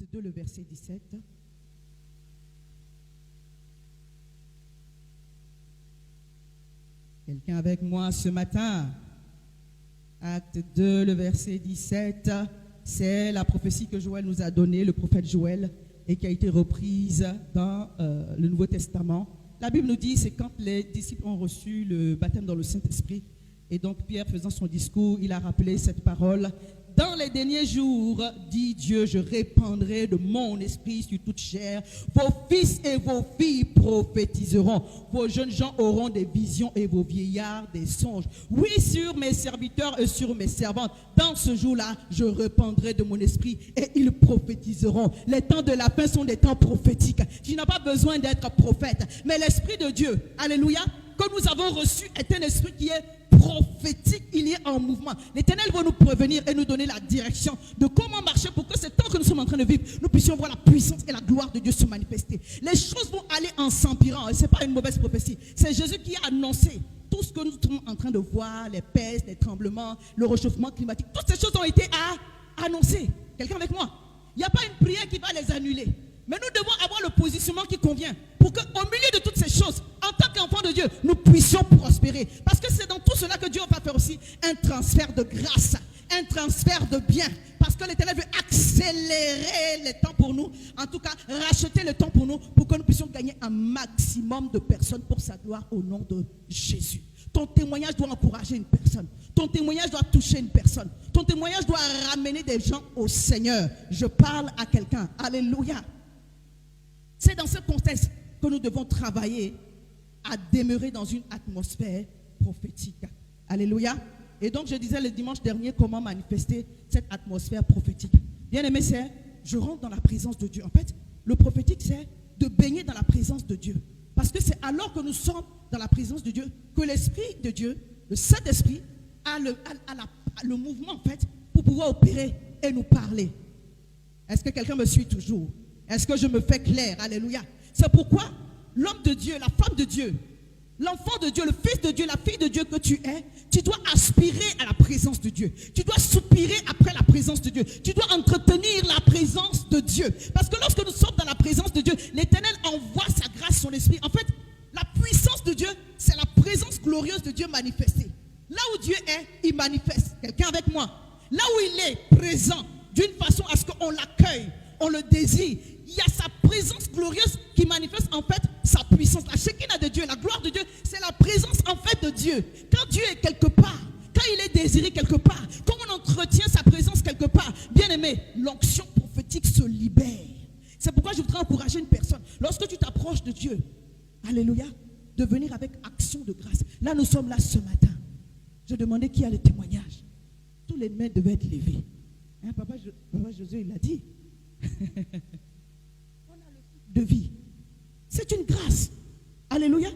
Acte 2, le verset 17. Quelqu'un avec moi ce matin? Acte 2, le verset 17. C'est la prophétie que Joël nous a donnée, le prophète Joël, et qui a été reprise dans le Nouveau Testament. La Bible nous dit, c'est quand les disciples ont reçu le baptême dans le Saint-Esprit. Et donc Pierre, faisant son discours, il a rappelé cette parole. Dans les derniers jours, dit Dieu, je répandrai de mon esprit sur toute chair. Vos fils et vos filles prophétiseront. Vos jeunes gens auront des visions et vos vieillards des songes. Oui, sur mes serviteurs et sur mes servantes, dans ce jour-là, je répandrai de mon esprit et ils prophétiseront. Les temps de la fin sont des temps prophétiques. Tu n'as pas besoin d'être prophète. Mais l'Esprit de Dieu, alléluia, que nous avons reçu est un esprit qui est prophétique, il est en mouvement. L'Éternel va nous prévenir et nous donner la direction de comment marcher pour que ce temps que nous sommes en train de vivre, nous puissions voir la puissance et la gloire de Dieu se manifester. Les choses vont aller en s'empirant, et ce n'est pas une mauvaise prophétie. C'est Jésus qui a annoncé tout ce que nous sommes en train de voir, les pestes, les tremblements, le réchauffement climatique. Toutes ces choses ont été annoncées. Quelqu'un avec moi? Il n'y a pas une prière qui va les annuler. Mais nous devons avoir le positionnement qui convient pour qu'au milieu de toutes ces choses, en tant qu'enfants de Dieu, nous puissions prospérer. Parce que c'est dans tout cela que Dieu va faire aussi un transfert de grâce, un transfert de bien. Parce que l'Éternel veut accélérer les temps pour nous, en tout cas racheter le temps pour nous, pour que nous puissions gagner un maximum de personnes pour sa gloire au nom de Jésus. Ton témoignage doit encourager une personne. Ton témoignage doit toucher une personne. Ton témoignage doit ramener des gens au Seigneur. Je parle à quelqu'un. Alléluia. C'est dans ce contexte que nous devons travailler à demeurer dans une atmosphère prophétique. Alléluia. Et donc, je disais le dimanche dernier comment manifester cette atmosphère prophétique. Bien aimé, c'est je rentre dans la présence de Dieu. En fait, le prophétique, c'est de baigner dans la présence de Dieu. Parce que c'est alors que nous sommes dans la présence de Dieu que l'Esprit de Dieu, le Saint-Esprit, a le mouvement, en fait, pour pouvoir opérer et nous parler. Est-ce que quelqu'un me suit toujours? Est-ce que je me fais clair? Alléluia. C'est pourquoi l'homme de Dieu, la femme de Dieu, l'enfant de Dieu, le fils de Dieu, la fille de Dieu que tu es, tu dois aspirer à la présence de Dieu. Tu dois soupirer après la présence de Dieu. Tu dois entretenir la présence de Dieu. Parce que lorsque nous sommes dans la présence de Dieu, l'Éternel envoie sa grâce, son esprit. En fait, la puissance de Dieu, c'est la présence glorieuse de Dieu manifestée. Là où Dieu est, il manifeste. Quelqu'un avec moi? Là où il est présent, d'une façon à ce qu'on l'accueille, on le désire. Il y a sa présence glorieuse qui manifeste en fait sa puissance. La Shekinah de Dieu, la gloire de Dieu, c'est la présence en fait de Dieu. Quand Dieu est quelque part, quand il est désiré quelque part, quand on entretient sa présence quelque part, bien aimé, l'onction prophétique se libère. C'est pourquoi je voudrais encourager une personne. Lorsque tu t'approches de Dieu, alléluia, de venir avec action de grâce. Là, nous sommes là ce matin. Je demandais qui a le témoignage. Tous les mains devaient être levées. Hein, Papa Josué, il l'a dit. On a le cycle de vie. C'est une grâce. Alléluia.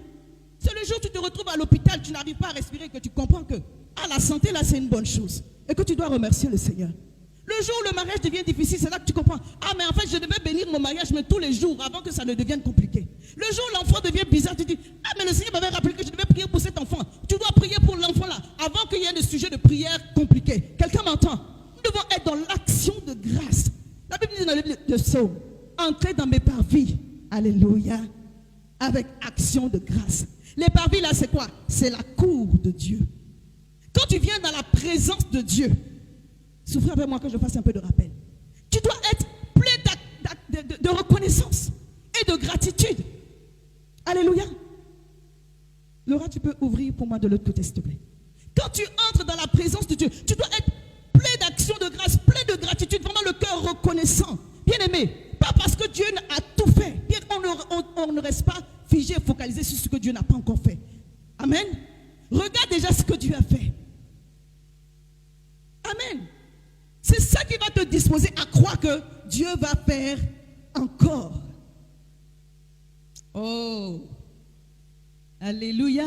C'est le jour où tu te retrouves à l'hôpital, tu n'arrives pas à respirer, que tu comprends que la santé là c'est une bonne chose et que tu dois remercier le Seigneur. Le jour où le mariage devient difficile, c'est là que tu comprends. Mais en fait je devais bénir mon mariage mais tous les jours avant que ça ne devienne compliqué. Le jour où l'enfant devient bizarre, tu dis mais le Seigneur m'avait rappelé que je devais prier pour cet enfant. Tu dois prier pour l'enfant là avant qu'il y ait des sujets de prière compliqués. Quelqu'un m'entend? Nous devons être dans l'action de grâce. La Bible dit dans le livre de Psaume, entrez dans mes parvis, alléluia, avec action de grâce. Les parvis là c'est quoi? C'est la cour de Dieu. Quand tu viens dans la présence de Dieu, souffrez avec moi que je fasse un peu de rappel. Tu dois être plein de reconnaissance et de gratitude. Alléluia. Laura, tu peux ouvrir pour moi de l'autre côté s'il te plaît. Quand tu entres dans la présence de Dieu, tu dois être plein d'action de grâce, plein de gratitude, vraiment le cœur reconnaissant. Bien aimé, pas parce que Dieu a tout fait. On ne reste pas figé, focalisé sur ce que Dieu n'a pas encore fait. Amen. Regarde déjà ce que Dieu a fait. Amen. C'est ça qui va te disposer à croire que Dieu va faire encore. Oh. Alléluia.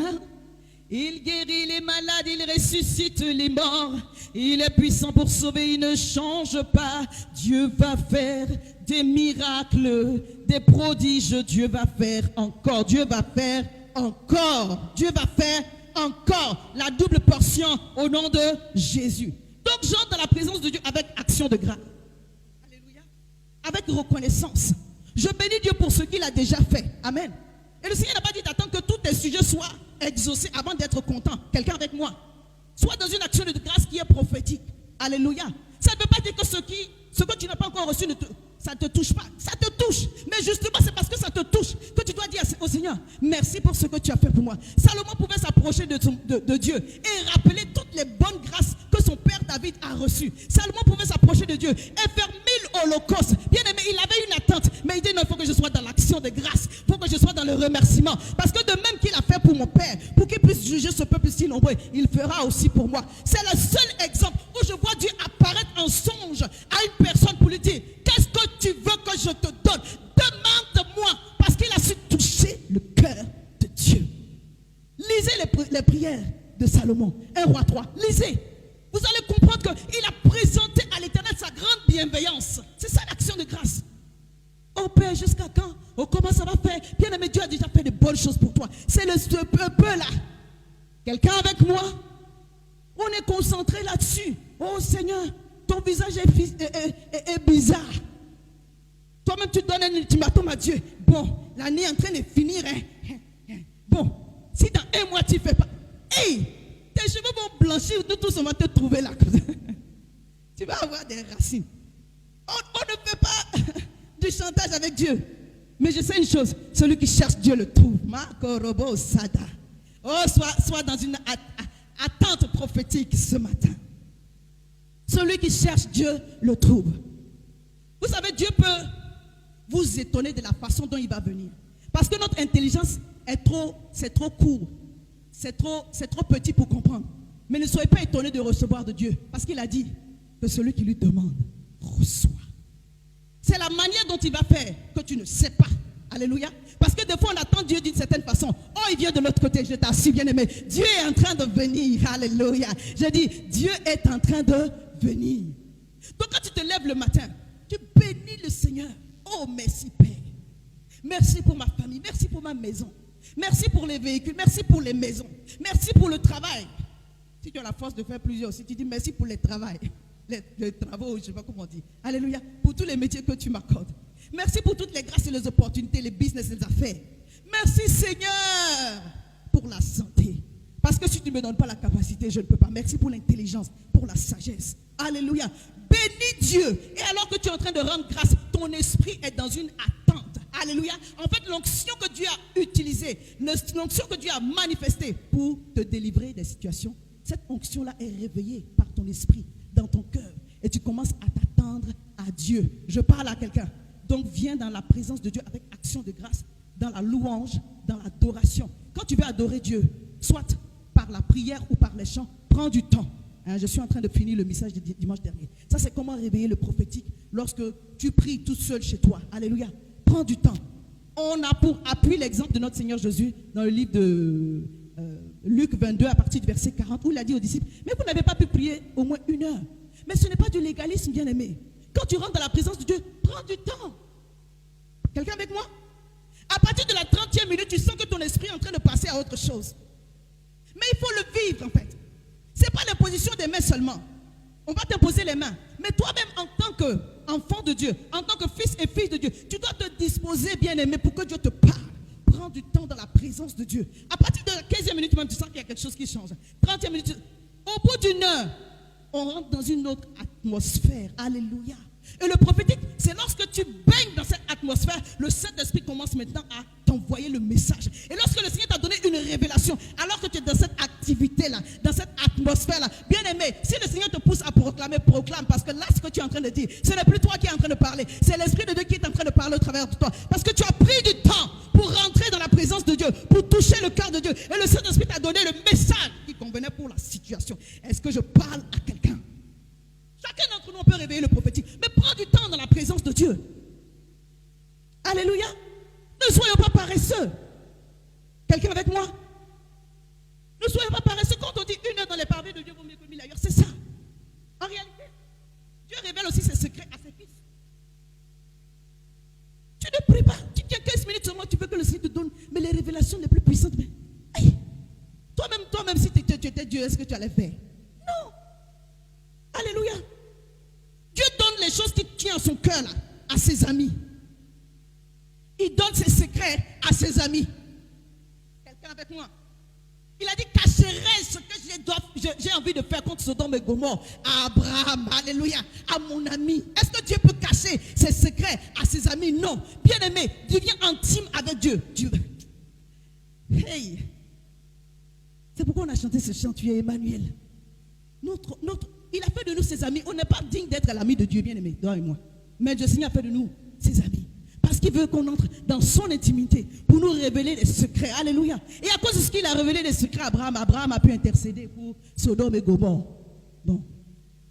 Il guérit les malades, il ressuscite les morts. Il est puissant pour sauver, il ne change pas. Dieu va faire des miracles, des prodiges. Dieu va faire encore. Dieu va faire encore. Dieu va faire encore. La double portion au nom de Jésus. Donc j'entre dans la présence de Dieu avec action de grâce. Alléluia. avec reconnaissance. Je bénis Dieu pour ce qu'il a déjà fait. Amen. Et le Seigneur n'a pas dit d'attendre que tous tes sujets soient exaucés avant d'être content. Quelqu'un avec moi. Sois dans une action de grâce qui est prophétique. Alléluia. Ça ne veut pas dire que ce que tu n'as pas encore reçu, ça ne te touche pas. Ça te touche. Mais justement, c'est parce que ça te touche que tu dois dire au Seigneur, merci pour ce que tu as fait pour moi. Salomon pouvait s'approcher de Dieu et rappeler toutes les bonnes grâces que son père David a reçues. Salomon pouvait s'approcher de Dieu et faire 1000 holocaustes. Bien aimé, il avait une attente. Mais il dit non, il faut que je sois dans l'action de grâce. Il faut que je sois dans le remerciement. Parce que de même qu'il a fait pour mon père, pour qu'il puisse juger ce peuple si nombreux, il fera aussi pour moi. C'est le seul exemple où je vois Dieu apparaître en songe à une personne pour lui dire, qu'est-ce que tu veux que je te donne? Demande-moi. Parce qu'il a su toucher le cœur de Dieu. Lisez les prières de Salomon. 1 Roi 3. Lisez. Vous allez comprendre qu'il a présenté à l'Éternel sa grande bienveillance. C'est ça l'action de grâce. Oh Père, jusqu'à quand? Oh, comment ça va faire? Bien aimé, Dieu a déjà fait de bonnes choses pour toi. C'est ce peuple-là. Quelqu'un avec moi? On est concentré là-dessus. Oh Seigneur, ton visage est bizarre. Toi-même, tu donnes un ultimatum à Dieu. Bon, l'année est en train de finir. Bon, si dans un mois tu ne fais pas. Hey, tes cheveux vont blanchir, nous tous on va te trouver là. Tu vas avoir des racines. On ne fait pas du chantage avec Dieu. Mais je sais une chose, celui qui cherche Dieu le trouve. Makorobo Sada. Oh, sois dans une attente prophétique ce matin. Celui qui cherche Dieu le trouve. Vous savez, Dieu peut vous étonner de la façon dont il va venir. Parce que notre intelligence c'est trop court. C'est trop petit pour comprendre. Mais ne soyez pas étonnés de recevoir de Dieu. Parce qu'il a dit que celui qui lui demande reçoit. C'est la manière dont il va faire que tu ne sais pas. Alléluia. Parce que des fois on attend Dieu d'une certaine façon. Oh, il vient de l'autre côté. Je t'assure, bien aimé. Dieu est en train de venir. Alléluia. Je dis, Dieu est en train de venir. Donc quand tu te lèves le matin, tu bénis le Seigneur. Oh, merci Père. Merci pour ma famille. Merci pour ma maison. Merci pour les véhicules. Merci pour les maisons. Merci pour le travail. Si tu as la force de faire plusieurs aussi, tu dis merci pour les travaux. Les travaux, je ne sais pas comment on dit. Alléluia. Pour tous les métiers que tu m'accordes. Merci pour toutes les grâces et les opportunités, les business, les affaires. Merci Seigneur pour la santé. Parce que si tu ne me donnes pas la capacité, je ne peux pas. Merci pour l'intelligence, pour la sagesse. Alléluia. Bénis Dieu. Et alors que tu es en train de rendre grâce, ton esprit est dans une attente. Alléluia. En fait, l'onction que Dieu a utilisée, l'onction que Dieu a manifestée pour te délivrer des situations, cette onction-là est réveillée par ton esprit, dans ton cœur. Et tu commences à t'attendre à Dieu. Je parle à quelqu'un. Donc viens dans la présence de Dieu avec action de grâce, dans la louange, dans l'adoration. Quand tu veux adorer Dieu, soit par la prière ou par les chants, prends du temps. Je suis en train de finir le message de dimanche dernier. Ça, c'est comment réveiller le prophétique lorsque tu pries tout seul chez toi. Alléluia. Prends du temps. On a pour appui l'exemple de notre Seigneur Jésus dans le livre de Luc 22 à partir du verset 40 où il a dit aux disciples, mais vous n'avez pas pu prier au moins 1 heure. Mais ce n'est pas du légalisme, bien aimé. Quand tu rentres dans la présence de Dieu, prends du temps. Quelqu'un avec moi? À partir de la 30e minute, tu sens que ton esprit est en train de passer à autre chose. Mais il faut le vivre en fait. Ce n'est pas l'imposition des mains seulement. On va t'imposer les mains. Mais toi-même, en tant qu'enfant de Dieu, en tant que fils et fille de Dieu, tu dois te disposer, bien aimé, pour que Dieu te parle. Prends du temps dans la présence de Dieu. À partir de la 15e minute, même, tu sens qu'il y a quelque chose qui change. 30e minute, au bout d'1 heure, on rentre dans une autre atmosphère. Alléluia. Et le prophétique, c'est lorsque tu baignes dans cette atmosphère, le Saint-Esprit commence maintenant à t'envoyer le message. Et lorsque le Seigneur t'a donné une révélation, alors que tu es dans cette activité-là, dans cette atmosphère-là, bien aimé, si le Seigneur te pousse à proclamer, proclame. Parce que là, ce que tu es en train de dire, ce n'est plus toi qui es en train de parler. C'est l'Esprit de Dieu qui est en train de parler au travers de toi. Parce que tu as pris du temps pour rentrer dans la présence de Dieu, pour toucher le cœur de Dieu. Et le Saint-Esprit t'a donné le message qui convenait pour la situation. Est-ce que je parle à quelqu'un? Chacun d'entre nous peut réveiller le prophétique. Mais prends du temps dans la présence de Dieu. Alléluia. Ne soyons pas paresseux. Quelqu'un avec moi? Ne soyons pas paresseux. Quand on dit 1 heure dans les parvis de Dieu vaut mieux que 1000 ailleurs, c'est ça. En réalité, Dieu révèle aussi ses secrets à ses fils. Tu ne pries pas. Tu tiens 15 minutes seulement, tu veux que le Seigneur te donne. Mais les révélations les plus puissantes. Mais, hey, toi-même, si tu étais Dieu, est-ce que tu allais faire? Non. Alléluia. Dieu donne les choses qui tiennent à son cœur là. à ses amis. Il donne ses secrets à ses amis. Quelqu'un avec moi? Il a dit, cacherai ce que j'ai envie de faire contre Sodome et Gomorrhe à Abraham, alléluia, à mon ami. Est-ce que Dieu peut cacher ses secrets à ses amis? Non. Bien-aimé, deviens intime avec Dieu. Hey! C'est pourquoi on a chanté ce chant, tu es Emmanuel. Il a fait de nous ses amis. On n'est pas digne d'être l'ami de Dieu, bien-aimé, toi et moi. Mais le Seigneur a fait de nous ses amis. Parce qu'il veut qu'on entre dans son intimité pour nous révéler les secrets. Alléluia. Et à cause de ce qu'il a révélé les secrets à Abraham, Abraham a pu intercéder pour Sodome et Gomorrhe. Bon.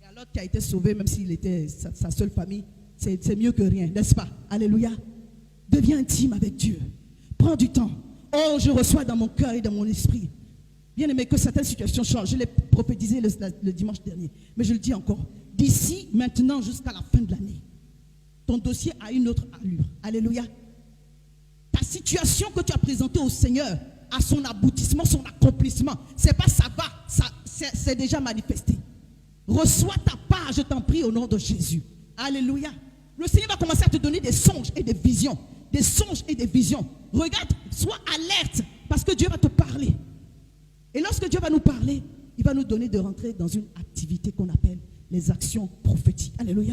Et à l'autre qui a été sauvé, même s'il était sa seule famille, c'est mieux que rien, n'est-ce pas? Alléluia. Deviens intime avec Dieu. Prends du temps. Oh, je reçois dans mon cœur et dans mon esprit. Bien aimé, que certaines situations changent. Je l'ai prophétisé le dimanche dernier. Mais je le dis encore. D'ici maintenant jusqu'à la fin de l'année, ton dossier a une autre allure. Alléluia. Ta situation que tu as présentée au Seigneur a son aboutissement, son accomplissement. C'est pas ça va, c'est déjà manifesté. Reçois ta part, je t'en prie, au nom de Jésus. Alléluia. Le Seigneur va commencer à te donner des songes et des visions. Des songes et des visions. Regarde, sois alerte parce que Dieu va te parler. Et lorsque Dieu va nous parler, il va nous donner de rentrer dans une activité qu'on appelle les actions prophétiques. Alléluia.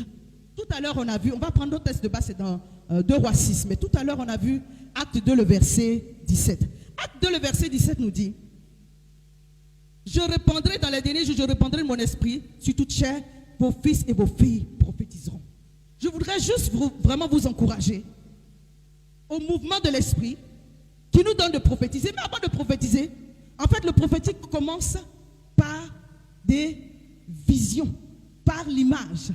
Tout à l'heure, on a vu, on va prendre notre texte de base, c'est dans 2 Rois 6, mais tout à l'heure, on a vu Acte 2, le verset 17. Acte 2, le verset 17 nous dit, je répandrai dans les derniers jours, je répandrai mon esprit sur toute chair, vos fils et vos filles prophétiseront. Je voudrais juste vraiment vous encourager au mouvement de l'esprit qui nous donne de prophétiser. Mais avant de prophétiser, en fait, le prophétique commence par des visions, par l'image.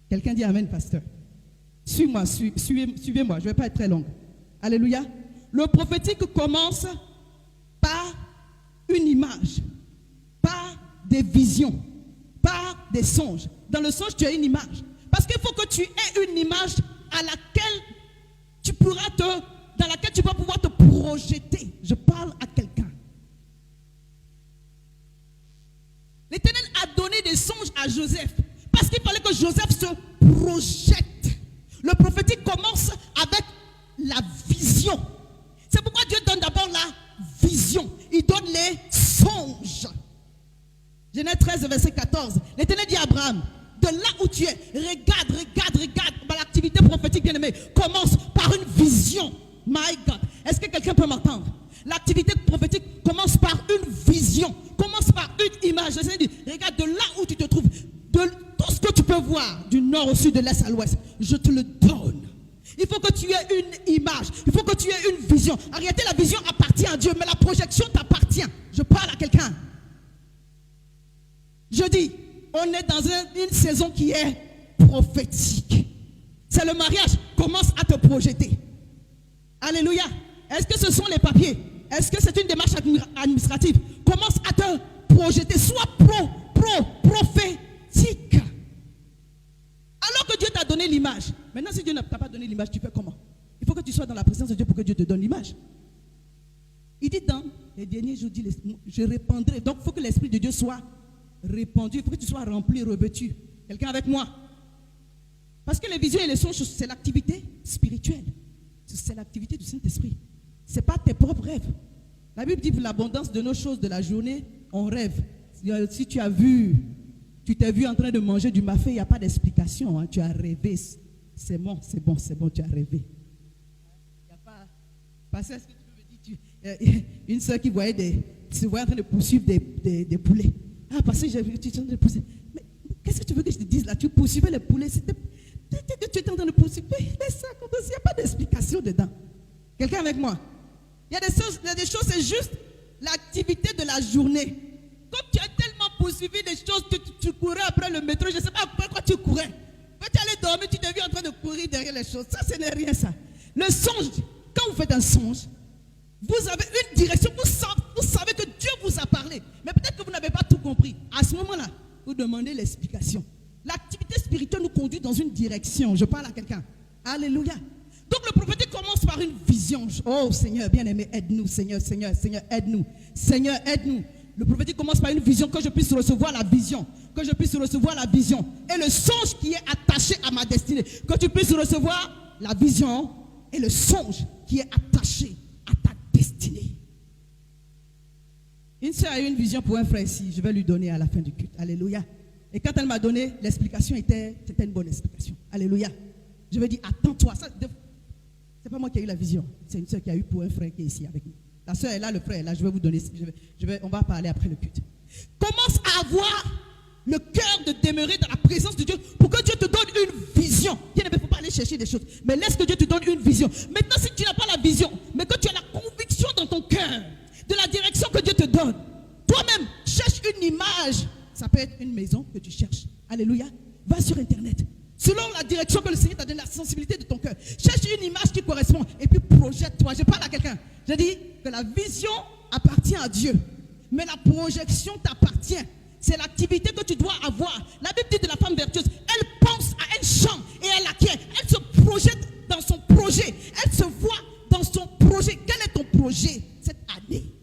Quelqu'un dit amen, pasteur. Suis-moi, suivez-moi, je ne vais pas être très longue. Alléluia. Le prophétique commence par une image, par des visions, par des songes. Dans le songe, tu as une image. Parce qu'il faut que tu aies une image à laquelle dans laquelle tu vas pouvoir te projeter. Je parle à quelqu'un. L'Éternel a donné des songes à Joseph. Parce qu'il fallait que Joseph se projette. Le prophétique commence avec la vision. C'est pourquoi Dieu donne d'abord la vision. Il donne les songes. Genèse 13, verset 14. L'Éternel dit à Abraham, de là où tu es, regarde. L'activité prophétique, bien aimé, commence par une vision. My God. Est-ce que quelqu'un peut m'entendre? L'activité prophétique commence par une vision. Commence par une image. Le Seigneur dit, regarde de là où tu te trouves. De tout ce que tu peux voir, du nord au sud, de l'est à l'ouest, je te le donne. Il faut que tu aies une image. Il faut que tu aies une vision. En réalité, la vision appartient à Dieu, mais la projection t'appartient. Je parle à quelqu'un. Je dis, on est dans une saison qui est prophétique. C'est le mariage. Commence à te projeter. Alléluia. Est-ce que ce sont les papiers? Est-ce que c'est une démarche administrative? Commence à te projeter. Sois prophétique. Alors que Dieu t'a donné l'image. Maintenant, si Dieu ne t'a pas donné l'image, tu fais comment? Il faut que tu sois dans la présence de Dieu pour que Dieu te donne l'image. Il dit dans les derniers jours, je répandrai. Donc, il faut que l'Esprit de Dieu soit répandu. Il faut que tu sois rempli, revêtu. Quelqu'un avec moi? Parce que les visions et les songes, c'est l'activité spirituelle. C'est l'activité du Saint-Esprit. Ce n'est pas tes propres rêves. La Bible dit pour l'abondance de nos choses de la journée, on rêve. Si tu t'es vu en train de manger du mafé, il n'y a pas d'explication. Hein. Tu as rêvé. C'est bon, tu as rêvé. Il n'y a pas. Parce que est-ce que tu peux me dire, une soeur qui se voyait en train de poursuivre des poulets. Ah, parce que j'ai vu, tu es en train de poursuivre. Mais qu'est-ce que tu veux que je te dise là? Tu poursuivais les poulets. Que tu étais en train de poursuivre. Laisse ça comme ça, il n'y a pas d'explication dedans. Quelqu'un avec moi? Il y a des choses, c'est juste l'activité de la journée. Comme tu as tellement poursuivi des choses, tu courais après le métro, je ne sais pas pourquoi tu courais. Quand tu allais dormir, tu t'es vu en train de courir derrière les choses. Ça, ce n'est rien ça. Le songe, quand vous faites un songe, vous avez une direction, vous savez que Dieu vous a parlé. Mais peut-être que vous n'avez pas tout compris. À ce moment-là, vous demandez l'explication. L'activité spirituelle nous conduit dans une direction. Je parle à quelqu'un. Alléluia. Donc le prophétique commence par une vision. Oh Seigneur, bien-aimé, aide-nous. Seigneur, aide-nous. Seigneur, aide-nous. Le prophétique commence par une vision, que je puisse recevoir la vision. Que je puisse recevoir la vision. Et le songe qui est attaché à ma destinée. Que tu puisses recevoir la vision et le songe qui est attaché à ta destinée. Une sœur a eu une vision pour un frère ici. Je vais lui donner à la fin du culte. Alléluia. Et quand elle m'a donné, l'explication c'était une bonne explication. Alléluia. Je vais dire, attends-toi. C'est pas moi qui ai eu la vision. C'est une sœur qui a eu pour un frère qui est ici avec nous. La sœur est là, le frère est là. Je vais vous donner. On va parler après le culte. Commence à avoir le cœur de demeurer dans la présence de Dieu pour que Dieu te donne une vision. Il ne faut pas aller chercher des choses, mais laisse que Dieu te donne une vision. Maintenant, si tu n'as pas la vision, mais que tu as la conviction dans ton cœur de la direction que Dieu te donne, toi-même, cherche une image. Ça peut être une maison que tu cherches. Alléluia. Va sur Internet. Selon la direction que le Seigneur t'a donné, la sensibilité de ton cœur. Cherche une image qui correspond et puis projette-toi. Je parle à quelqu'un. Je dis que la vision appartient à Dieu. Mais la projection t'appartient. C'est l'activité que tu dois avoir. La Bible dit de la femme vertueuse, elle pense à un champ et elle acquiert. Elle se projette dans son projet. Elle se voit dans son projet. Quel est ton projet cette année?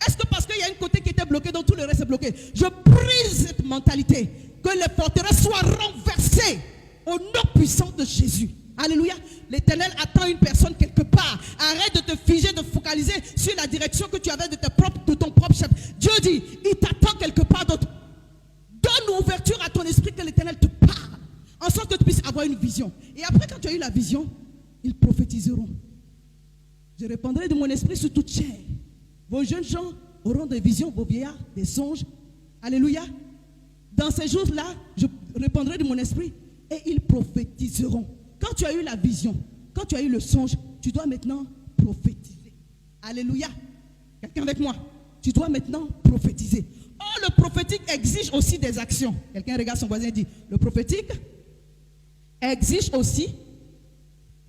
Est-ce que parce qu'il y a un côté qui était bloqué, donc tout le reste est bloqué? Je brise cette mentalité. Que les forteresses soient renversées au nom puissant de Jésus. Alléluia. L'Éternel attend une personne quelque part. Arrête de te figer, de focaliser sur la direction que tu avais de ton propre chef. Dieu dit, il t'attend quelque part d'autre. Donne ouverture à ton esprit que l'Éternel te parle. En sorte que tu puisses avoir une vision. Et après, quand tu as eu la vision, ils prophétiseront. Je répandrai de mon esprit sur toute chair. Vos jeunes gens auront des visions, vos vieillards, des songes. Alléluia. Dans ces jours-là, je répandrai de mon esprit et ils prophétiseront. Quand tu as eu la vision, quand tu as eu le songe, tu dois maintenant prophétiser. Alléluia. Quelqu'un avec moi? Tu dois maintenant prophétiser. Oh, le prophétique exige aussi des actions. Quelqu'un regarde son voisin et dit, le prophétique exige aussi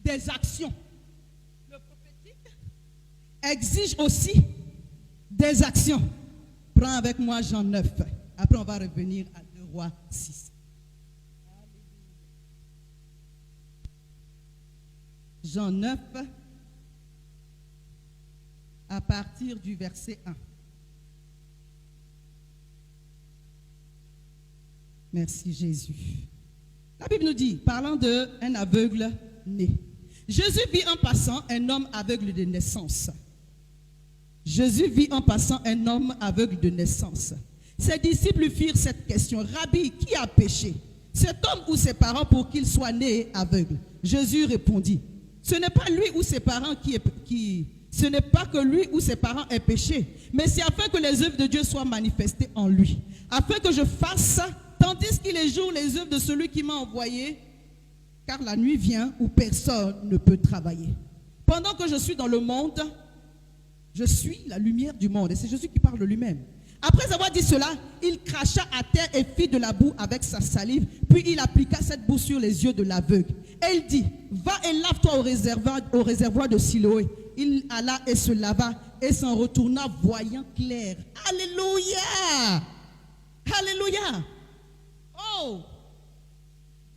des actions. Le prophétique exige aussi des actions. Prends avec moi Jean 9. Après, on va revenir à 2 Rois 6. Jean 9, à partir du verset 1. Merci Jésus. La Bible nous dit, parlant d'un aveugle né. Jésus vit en passant un homme aveugle de naissance. Jésus vit en passant un homme aveugle de naissance. Ses disciples lui firent cette question. Rabbi, qui a péché, cet homme ou ses parents pour qu'il soit né aveugle? Jésus répondit, ce n'est pas lui ou ses parents ce n'est pas que lui ou ses parents aient péché, mais c'est afin que les œuvres de Dieu soient manifestées en lui. Afin que je fasse, tandis qu'il est jour, les œuvres de celui qui m'a envoyé, car la nuit vient où personne ne peut travailler. Pendant que je suis dans le monde, je suis la lumière du monde. Et c'est Jésus qui parle de lui-même. Après avoir dit cela, il cracha à terre et fit de la boue avec sa salive. Puis il appliqua cette boue sur les yeux de l'aveugle. Et il dit, va et lave-toi au réservoir de Siloé. Il alla et se lava et s'en retourna voyant clair. Alléluia! Alléluia! Oh!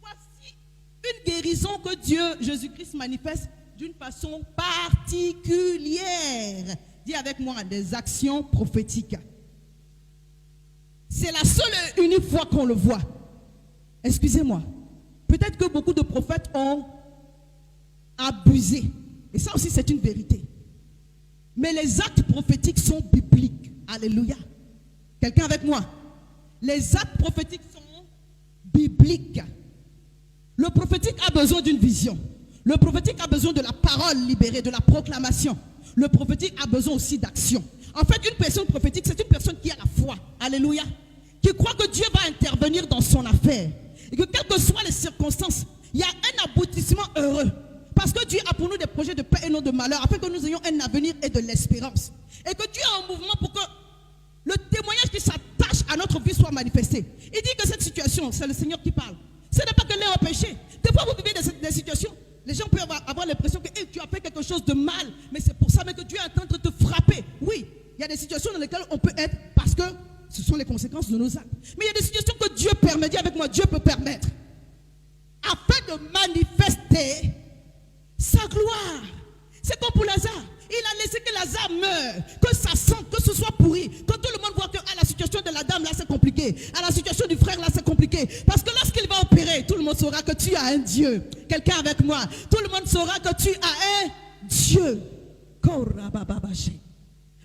Voici une guérison que Dieu, Jésus-Christ, manifeste d'une façon particulière. Dis avec moi, des actions prophétiques. C'est la seule et unique fois qu'on le voit. Excusez-moi. Peut-être que beaucoup de prophètes ont abusé. Et ça aussi, c'est une vérité. Mais les actes prophétiques sont bibliques. Alléluia. Quelqu'un avec moi? Les actes prophétiques sont bibliques. Le prophétique a besoin d'une vision. Le prophétique a besoin de la parole libérée, de la proclamation. Le prophétique a besoin aussi d'action. En fait, une personne prophétique, c'est une personne qui a la foi. Alléluia. Qui croit que Dieu va intervenir dans son affaire. Et que quelles que soient les circonstances, il y a un aboutissement heureux. Parce que Dieu a pour nous des projets de paix et non de malheur, afin que nous ayons un avenir et de l'espérance. Et que Dieu a un mouvement pour que le témoignage qui s'attache à notre vie soit manifesté. Il dit que cette situation, c'est le Seigneur qui parle. Ce n'est pas que l'un a péché. Des fois, vous vivez des situations, les gens peuvent avoir l'impression que hey, tu as fait quelque chose de mal. Mais c'est pour ça que Dieu est en train de te frapper. Oui, il y a des situations dans lesquelles on peut être parce que ce sont les conséquences de nos actes. Mais il y a des situations que Dieu permet. Dis avec moi, Dieu peut permettre. Afin de manifester sa gloire. C'est comme pour Lazare. Il a laissé que Lazare meure, que ça sente, que ce soit pourri, que tout le monde situation de la dame, là, c'est compliqué. À la situation du frère, là, c'est compliqué. Parce que lorsqu'il va opérer, tout le monde saura que tu as un Dieu. Quelqu'un avec moi. Tout le monde saura que tu as un Dieu.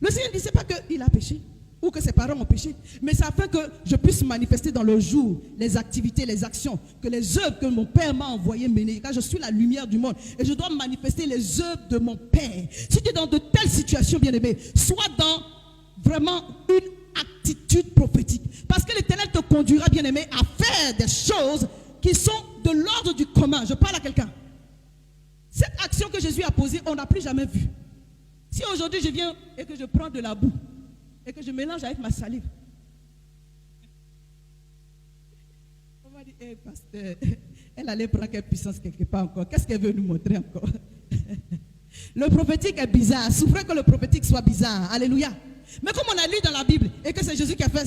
Le Seigneur ne disait pas qu'il a péché ou que ses parents ont péché, mais c'est afin que je puisse manifester dans le jour les activités, les actions, que les œuvres que mon Père m'a envoyé mener, car je suis la lumière du monde et je dois manifester les œuvres de mon Père. Si tu es dans de telles situations, bien-aimé, sois dans vraiment une attitude prophétique, parce que l'Éternel te conduira, bien-aimé, à faire des choses qui sont de l'ordre du commun. Je parle à quelqu'un. Cette action que Jésus a posée, on n'a plus jamais vu. Si aujourd'hui je viens et que je prends de la boue et que je mélange avec ma salive, on va dire, hey, pasteur, elle allait prendre quelle puissance quelque part encore. Qu'est-ce qu'elle veut nous montrer encore? Le prophétique est bizarre. Souffrez que le prophétique soit bizarre. Alléluia. Mais comme on a lu dans la Bible et que c'est Jésus qui a fait,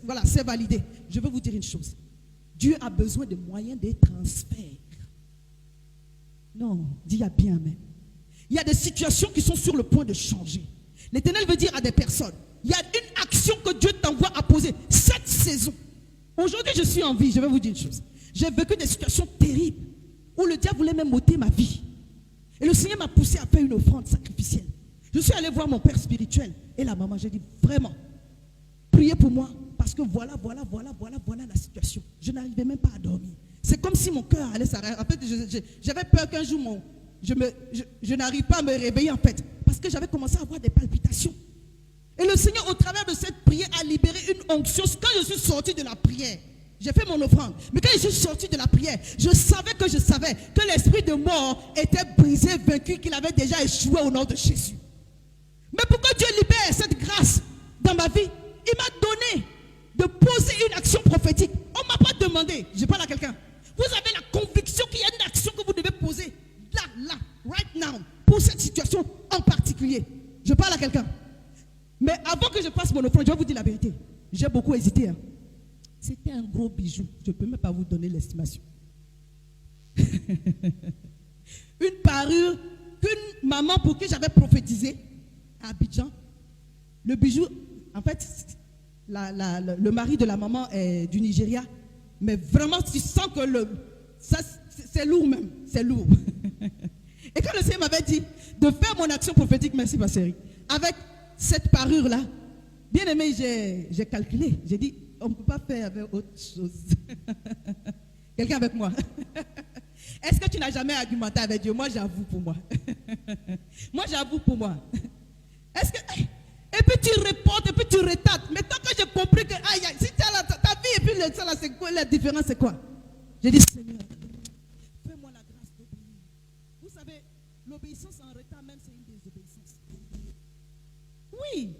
voilà, c'est validé. Je veux vous dire une chose. Dieu a besoin de moyens de transfert. Non, dis à bien, mais il y a des situations qui sont sur le point de changer. L'Éternel veut dire à des personnes, il y a une action que Dieu t'envoie à poser cette saison. Aujourd'hui, je suis en vie, je vais vous dire une chose. J'ai vécu des situations terribles où le diable voulait même ôter ma vie. Et le Seigneur m'a poussé à faire une offrande sacrificielle. Je suis allé voir mon père spirituel et la maman, j'ai dit, vraiment, priez pour moi, parce que voilà la situation. Je n'arrivais même pas à dormir. C'est comme si mon cœur allait s'arrêter. En fait, j'avais peur qu'un jour, je n'arrive pas à me réveiller, en fait, parce que j'avais commencé à avoir des palpitations. Et le Seigneur, au travers de cette prière, a libéré une onction. Quand je suis sorti de la prière, j'ai fait mon offrande. Mais quand je suis sorti de la prière, je savais que l'esprit de mort était brisé, vaincu, qu'il avait déjà échoué au nom de Jésus. Mais pourquoi Dieu libère cette grâce dans ma vie? Il m'a donné de poser une action prophétique. On ne m'a pas demandé. Je parle à quelqu'un. Vous avez la conviction qu'il y a une action que vous devez poser là, right now, pour cette situation en particulier. Je parle à quelqu'un. Mais avant que je passe mon offrande, je vais vous dire la vérité. J'ai beaucoup hésité. Hein. C'était un gros bijou. Je ne peux même pas vous donner l'estimation. Une parure qu'une maman pour qui j'avais prophétisé à Abidjan. Le bijou, en fait, le mari de la maman est du Nigeria. Mais vraiment, tu sens que c'est lourd même. C'est lourd. Et quand le Seigneur m'avait dit de faire mon action prophétique, merci ma chérie, avec cette parure-là, bien aimé, j'ai calculé. J'ai dit, on ne peut pas faire avec autre chose. Quelqu'un avec moi? Est-ce que tu n'as jamais argumenté avec Dieu? Moi, j'avoue pour moi. Moi, j'avoue pour moi. Est-ce que... Et puis tu reportes, et puis tu retardes. Mais tant que j'ai compris que, aïe, si tu as ta vie et puis ça, là, c'est quoi, la différence, c'est quoi? J'ai dit, Seigneur, fais-moi la grâce d'obéir. Vous savez, l'obéissance en retard même, c'est une désobéissance. Oui,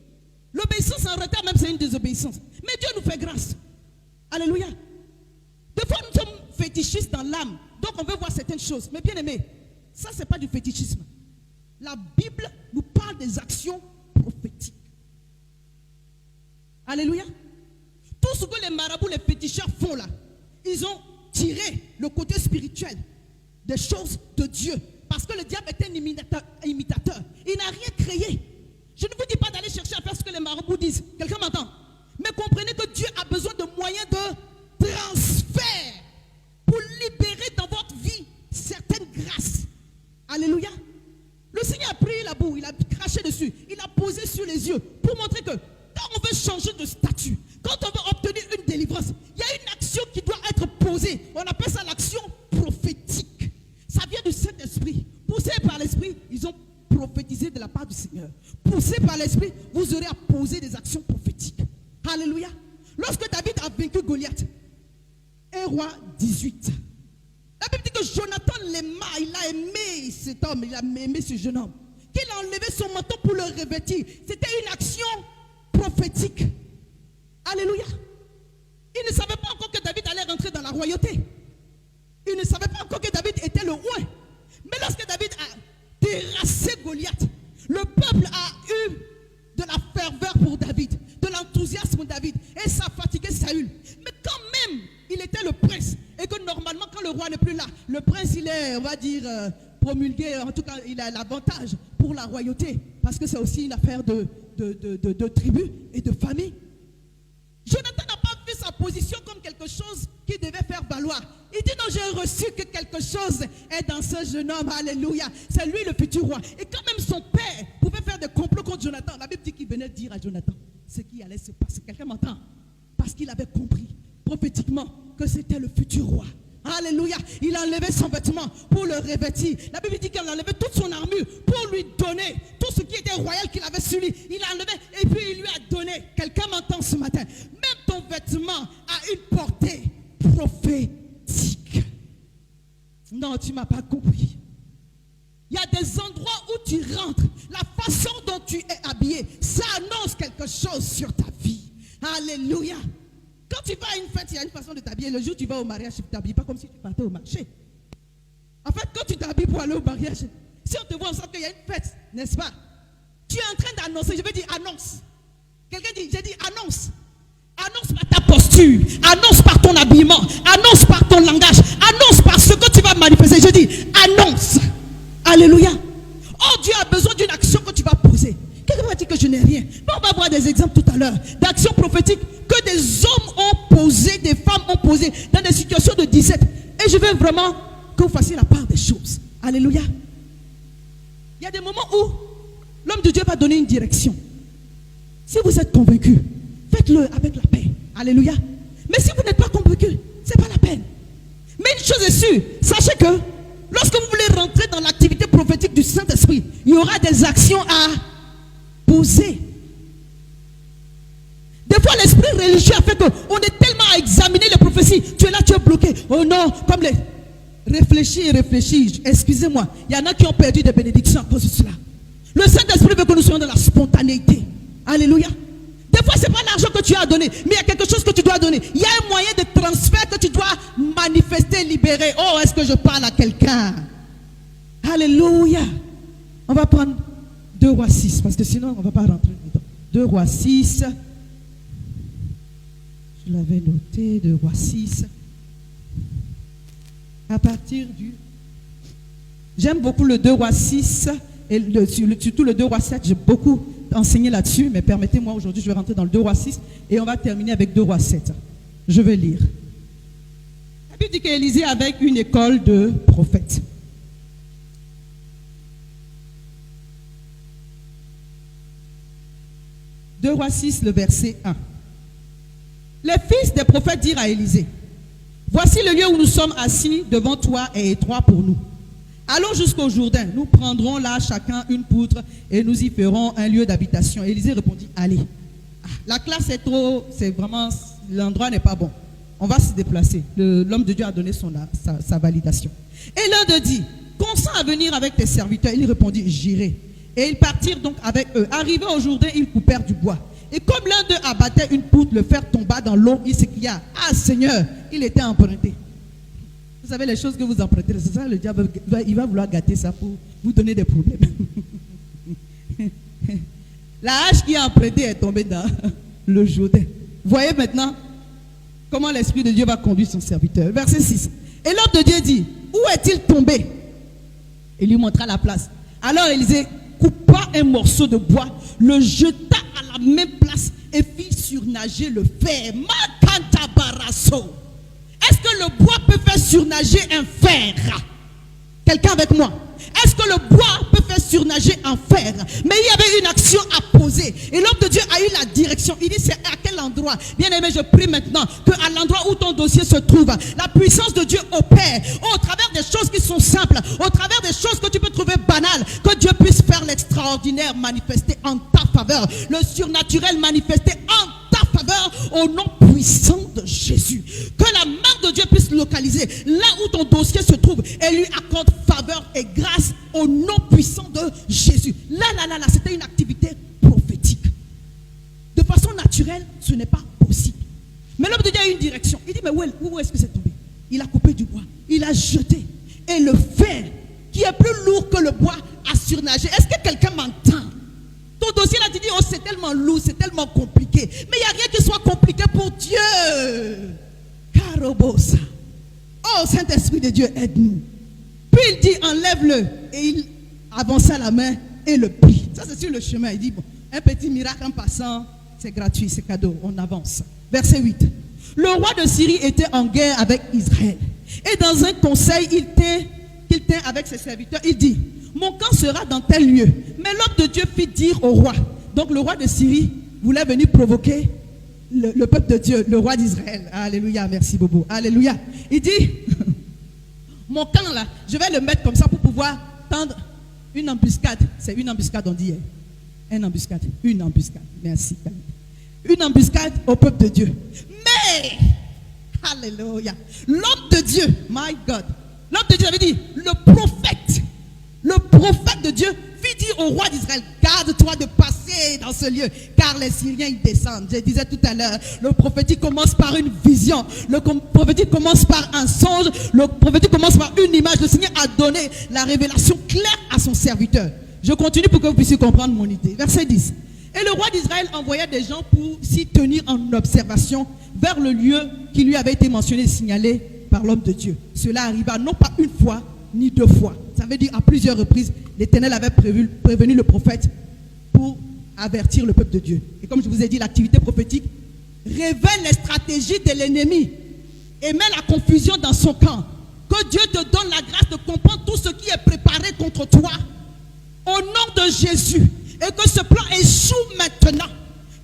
l'obéissance en retard même, c'est une désobéissance. Mais Dieu nous fait grâce. Alléluia. Des fois, nous sommes fétichistes dans l'âme. Donc, on veut voir certaines choses. Mais bien aimé, ça, ce n'est pas du fétichisme. La Bible nous parle des actions prophétiques. Alléluia. Tout ce que les marabouts, les féticheurs font là, ils ont tiré le côté spirituel des choses de Dieu. Parce que le diable est un imitateur. Il n'a rien créé. Je ne vous dis pas d'aller chercher à faire ce que les marabouts disent. Quelqu'un m'entend? Mais comprenez que Dieu a besoin de moyens de transfert pour libérer dans votre vie certaines grâces. Alléluia. Le Seigneur a pris la boue, il a craché dessus, il a posé sur les yeux pour montrer que quand on veut changer de statut, quand on veut obtenir une délivrance, il y a une action qui doit être posée. On appelle ça l'action prophétique. Ça vient du Saint-Esprit. Poussés par l'Esprit, ils ont prophétisé de la part du Seigneur. Poussés par l'Esprit, vous aurez à poser des actions prophétiques. Alléluia. Lorsque David a vaincu Goliath, 1 Roi 18. La Bible dit que Jonathan l'aima, il a aimé cet homme, il a aimé ce jeune homme. Qu'il a enlevé son manteau pour le revêtir. C'était une action prophétique. Alléluia. Il ne savait pas encore que David allait rentrer dans la royauté. Il ne savait pas encore que David était le roi. Mais lorsque David a terrassé Goliath, le peuple a eu de la ferveur pour David, de l'enthousiasme pour David. Et ça a fatigué Saül. Mais quand même, il était le prince. Et que normalement, quand le roi n'est plus là, le prince, il est, on va dire, promulgué. En tout cas, il a l'avantage pour la royauté. Parce que c'est aussi une affaire de tribu et de famille. Jonathan n'a pas vu sa position comme quelque chose qu'il devait faire valoir. Il dit non, j'ai reçu que quelque chose est dans ce jeune homme. Alléluia. C'est lui le futur roi. Et quand même son père pouvait faire des complots contre Jonathan, la Bible dit qu'il venait dire à Jonathan ce qui allait se passer. Quelqu'un m'entend? Parce qu'il avait compris prophétiquement que c'était le futur roi. Alléluia. Il a enlevé son vêtement pour le revêtir. La Bible dit qu'il a enlevé toute son armure pour lui donner tout ce qui était royal qu'il avait sur lui. Il a enlevé et puis il lui a donné. Quelqu'un m'entend ce matin? Même ton vêtement a une portée prophétique. Non, tu ne m'as pas compris. Il y a des endroits où tu rentres. La façon dont tu es habillé, ça annonce quelque chose sur ta vie. Alléluia. Quand tu vas à une fête, il y a une façon de t'habiller. Le jour où tu vas au mariage, tu ne t'habilles pas comme si tu partais au marché. En fait, quand tu t'habilles pour aller au mariage, si on te voit, on sent qu'il y a une fête, n'est-ce pas? Tu es en train d'annoncer, je veux dire annonce. Quelqu'un dit, j'ai dit annonce. Annonce par ta posture, annonce par ton habillement, annonce par ton langage, annonce par ce que tu vas manifester. Je dis annonce. Alléluia. Oh, Dieu a besoin d'une action que tu vas poser. Quelqu'un va dire que je n'ai rien. Mais on va voir des exemples tout à l'heure d'actions prophétiques que des hommes ont posées, des femmes ont posées dans des situations de disette. Et je veux vraiment que vous fassiez la part des choses. Alléluia. Il y a des moments où l'homme de Dieu va donner une direction. Si vous êtes convaincu, faites-le avec la paix. Alléluia. Mais si vous n'êtes pas convaincu, ce n'est pas la peine. Mais une chose est sûre, sachez que lorsque vous voulez rentrer dans l'activité prophétique du Saint-Esprit, il y aura des actions à poser. Des fois, l'esprit religieux a fait qu'on est tellement à examiner les prophéties. Tu es là, tu es bloqué. Oh non, comme les... Réfléchis. Excusez-moi. Il y en a qui ont perdu des bénédictions à cause de cela. Le Saint-Esprit veut que nous soyons dans la spontanéité. Alléluia. Des fois, ce n'est pas l'argent que tu as donné, mais il y a quelque chose que tu dois donner. Il y a un moyen de transfert que tu dois manifester, libérer. Oh, est-ce que je parle à quelqu'un? Alléluia. On va prendre 2 Rois 6, parce que sinon, on ne va pas rentrer dedans. 2 Rois 6. Je l'avais noté, 2 Rois 6. À partir du... J'aime beaucoup le 2 Rois 6, et surtout le 2 Rois 7, j'ai beaucoup enseigné là-dessus, mais permettez-moi aujourd'hui, je vais rentrer dans le 2 Rois 6, et on va terminer avec 2 Rois 7. Je vais lire. La Bible dit qu'Élisée avait une école de prophètes. « 2 Rois 6, le verset 1. Les fils des prophètes dirent à Élisée, « Voici le lieu où nous sommes assis devant toi est étroit pour nous. Allons jusqu'au Jourdain, nous prendrons là chacun une poutre et nous y ferons un lieu d'habitation. » Élisée répondit, « Allez. La classe est trop, c'est vraiment, l'endroit n'est pas bon. On va se déplacer. » L'homme de Dieu a donné sa validation. Et l'un d'eux dit, « Consens à venir avec tes serviteurs. » Il répondit, « J'irai. » Et ils partirent donc avec eux. Arrivés au Jourdain, ils coupèrent du bois. Et comme l'un d'eux abattait une poutre, le fer tomba dans l'eau, il s'écria, « Ah Seigneur, il était emprunté. » Vous savez les choses que vous empruntez, c'est ça le diable, il va vouloir gâter ça pour vous donner des problèmes. La hache qui a emprunté est tombée dans le Jourdain. Voyez maintenant comment l'Esprit de Dieu va conduire son serviteur. Verset 6. Et l'homme de Dieu dit, où est-il tombé? Il lui montra la place. Alors Élisée coupa un morceau de bois, le jeta à la même place et fit surnager le fer. Makantabaraso. Est-ce que le bois peut faire surnager un fer? Quelqu'un avec moi? Est-ce que le bois peut faire surnager un fer? Mais il y avait une action à poser. Et l'homme de Dieu a eu la direction. Il dit, c'est à quel endroit? Bien aimé, je prie maintenant qu'à l'endroit où ton dossier se trouve, la puissance de Dieu opère. Au travers des choses qui sont simples, au travers des choses que tu peux trouver banales, que Dieu puisse faire l'extraordinaire manifester en ta faveur. Le surnaturel manifester en ta faveur au nom puissant de Jésus. Que la main de Dieu puisse localiser là où ton dossier se trouve et lui accorde faveur et grâce au nom puissant de Jésus. Là, c'était une activité prophétique. De façon naturelle, ce n'est pas possible. Mais l'homme de Dieu a une direction. Il dit, mais où est-ce que c'est tombé? Il a coupé du bois, il a jeté. Et le fer, qui est plus lourd que le bois, a surnagé. Est-ce que quelqu'un m'entend? Ton dossier là, tu dis, oh c'est tellement lourd, c'est tellement compliqué. Mais il n'y a rien qui soit compliqué pour Dieu. Carobosa. Oh Saint-Esprit de Dieu, aide-nous. Puis il dit, enlève-le. Et il avança la main et le prit. Ça c'est sur le chemin. Il dit, bon, un petit miracle en passant, c'est gratuit, c'est cadeau, on avance. Verset 8. Le roi de Syrie était en guerre avec Israël. Et dans un conseil qu'il tint avec ses serviteurs, il dit, mon camp sera dans tel lieu. Mais l'homme de Dieu fit dire au roi. Donc le roi de Syrie voulait venir provoquer le peuple de Dieu, le roi d'Israël. Alléluia, merci Bobo. Alléluia. Il dit, mon camp là, je vais le mettre comme ça pour pouvoir tendre une embuscade. C'est une embuscade, on dit. Une embuscade. Merci. Une embuscade au peuple de Dieu. Mais, alléluia, l'homme de Dieu, my God, l'homme de Dieu avait dit, le prophète de Dieu fit dire au roi d'Israël, garde-toi de passer dans ce lieu, car les Syriens y descendent. Je disais tout à l'heure, le prophétique commence par une vision, le prophétique commence par un songe, le prophétique commence par une image. Le Seigneur a donné la révélation claire à son serviteur. Je continue pour que vous puissiez comprendre mon idée. Verset 10. Et le roi d'Israël envoya des gens pour s'y tenir en observation vers le lieu qui lui avait été mentionné et signalé par l'homme de Dieu. Cela arriva non pas une fois, ni deux fois. Ça veut dire à plusieurs reprises, l'Éternel avait prévenu le prophète pour avertir le peuple de Dieu. Et comme je vous ai dit, l'activité prophétique révèle les stratégies de l'ennemi et met la confusion dans son camp. Que Dieu te donne la grâce de comprendre tout ce qui est préparé contre toi. Au nom de Jésus. Et que ce plan échoue maintenant.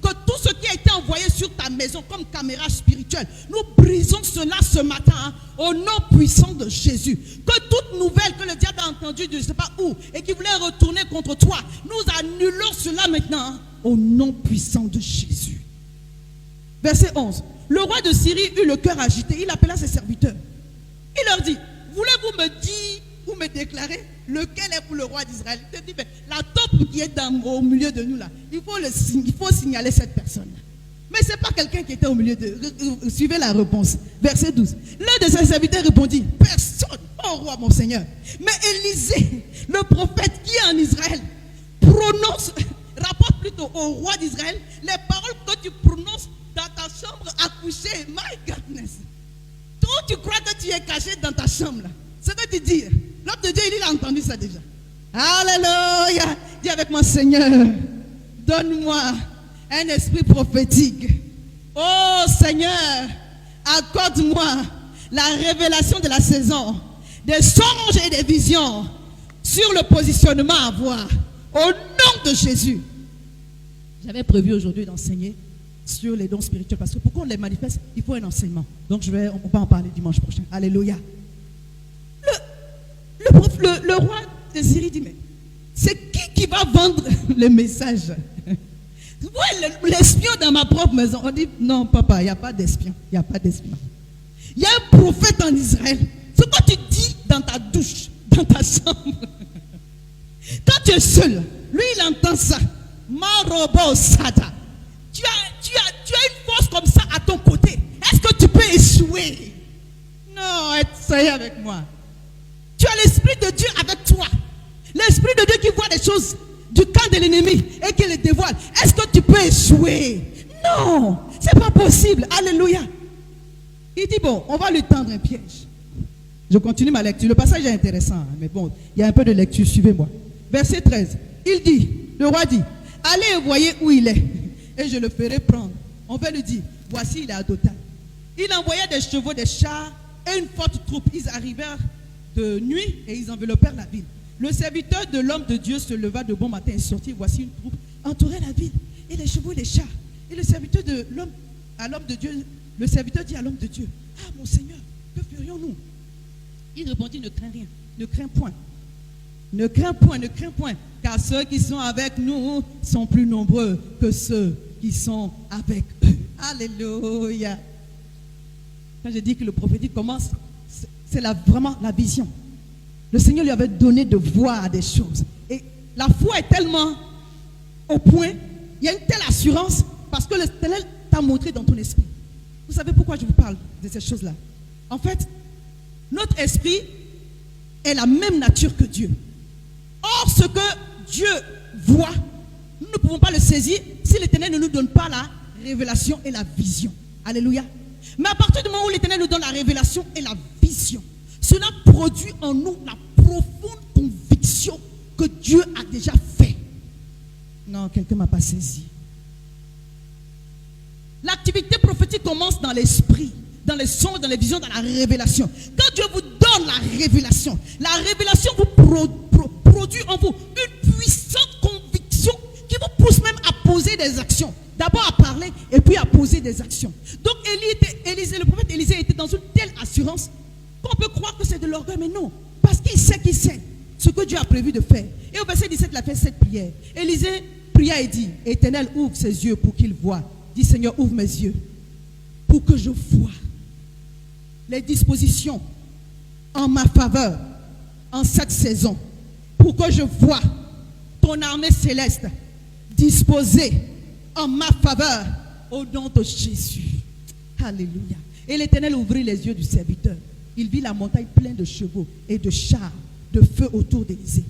Que tout ce qui a été envoyé sur ta maison comme caméra spirituelle, nous brisons cela ce matin, hein, au nom puissant de Jésus. Que toute nouvelle que le diable a entendue de je ne sais pas où et qui voulait retourner contre toi, nous annulons cela maintenant, hein, au nom puissant de Jésus. Verset 11. Le roi de Syrie eut le cœur agité. Il appela ses serviteurs. Il leur dit, voulez-vous me dire ou me déclarer lequel est pour le roi d'Israël? Il te dit, mais la taupe qui est au milieu de nous là, il faut signaler cette personne. Mais ce n'est pas quelqu'un qui était au milieu de... Suivez la réponse. Verset 12. L'un de ses serviteurs répondit, personne, oh roi mon Seigneur. Mais Élisée, le prophète qui est en Israël, rapporte plutôt au roi d'Israël les paroles que tu prononces dans ta chambre à coucher. My goodness. Toi, tu crois que tu es caché dans ta chambre là. Ce que tu dis, l'homme de Dieu, il a entendu ça déjà. Alléluia. Dis avec moi, Seigneur, donne-moi un esprit prophétique. Oh Seigneur, accorde-moi la révélation de la saison, des songes et des visions sur le positionnement à avoir. Au nom de Jésus. J'avais prévu aujourd'hui d'enseigner sur les dons spirituels parce que pour qu'on les manifeste, il faut un enseignement. Donc on va en parler dimanche prochain. Alléluia. Le roi de Syrie dit, mais c'est qui va vendre le message? Ouais, l'espion dans ma propre maison. On dit, non papa, il n'y a pas d'espion. Il n'y a pas d'espion. Il y a un prophète en Israël. Ce que tu dis dans ta douche, dans ta chambre. Quand tu es seul, lui il entend ça. Marobo Sada. Tu as une force comme ça à ton côté. Est-ce que tu peux échouer? Non, soyez avec moi. Tu as l'Esprit de Dieu avec toi. L'Esprit de Dieu qui voit des choses du camp de l'ennemi et qui les dévoile. Est-ce que tu peux échouer? Non, c'est pas possible. Alléluia. Il dit, bon, on va lui tendre un piège. Je continue ma lecture. Le passage est intéressant, hein, mais bon, il y a un peu de lecture, suivez-moi. Verset 13. Il dit, le roi dit, allez et voyez où il est, et je le ferai prendre. On va lui dire, voici, il est à Dothan. Il envoya des chevaux, des chars et une forte troupe. Ils arrivèrent de nuit et ils enveloppèrent la ville. Le serviteur de l'homme de Dieu se leva de bon matin et sortit. Voici une troupe entourait la ville et les chevaux et les chars. Et le serviteur de l'homme à l'homme de Dieu, le serviteur dit à l'homme de Dieu, ah mon Seigneur, que ferions-nous? Il répondit, ne crains rien, ne crains point. Ne crains point, ne crains point, car ceux qui sont avec nous sont plus nombreux que ceux qui sont avec eux. Alléluia. Quand je dis que le prophétique commence, c'est vraiment la vision. Le Seigneur lui avait donné de voir des choses. Et la foi est tellement au point, il y a une telle assurance parce que l'Éternel t'a montré dans ton esprit. Vous savez pourquoi je vous parle de ces choses-là? En fait, notre esprit est la même nature que Dieu. Or, ce que Dieu voit, nous ne pouvons pas le saisir si l'Éternel ne nous donne pas la révélation et la vision. Alléluia. Mais à partir du moment où l'Éternel nous donne la révélation et la vision, cela produit en nous la profonde conviction que Dieu a déjà fait. Non, quelqu'un ne m'a pas saisi. L'activité l'activité prophétique commence dans l'esprit, dans les sons, dans les visions, dans la révélation. Quand Dieu vous donne la révélation vous produit en vous une puissante conviction qui vous pousse même à poser des actions. D'abord à parler et puis à poser des actions. Donc le prophète Élisée était dans une telle assurance qu'on peut croire que c'est de l'orgueil, mais non. Parce qu'il sait ce que Dieu a prévu de faire. Et au verset 17, il a fait cette prière. Élisée pria et dit, Éternel, ouvre ses yeux pour qu'il voie. Dis, Seigneur, ouvre mes yeux pour que je voie les dispositions en ma faveur en cette saison. Pour que je voie ton armée céleste disposée en ma faveur au nom de Jésus. Alléluia. Et l'Éternel ouvrit les yeux du serviteur. Il vit la montagne pleine de chevaux et de chars de feu autour d'Élisée.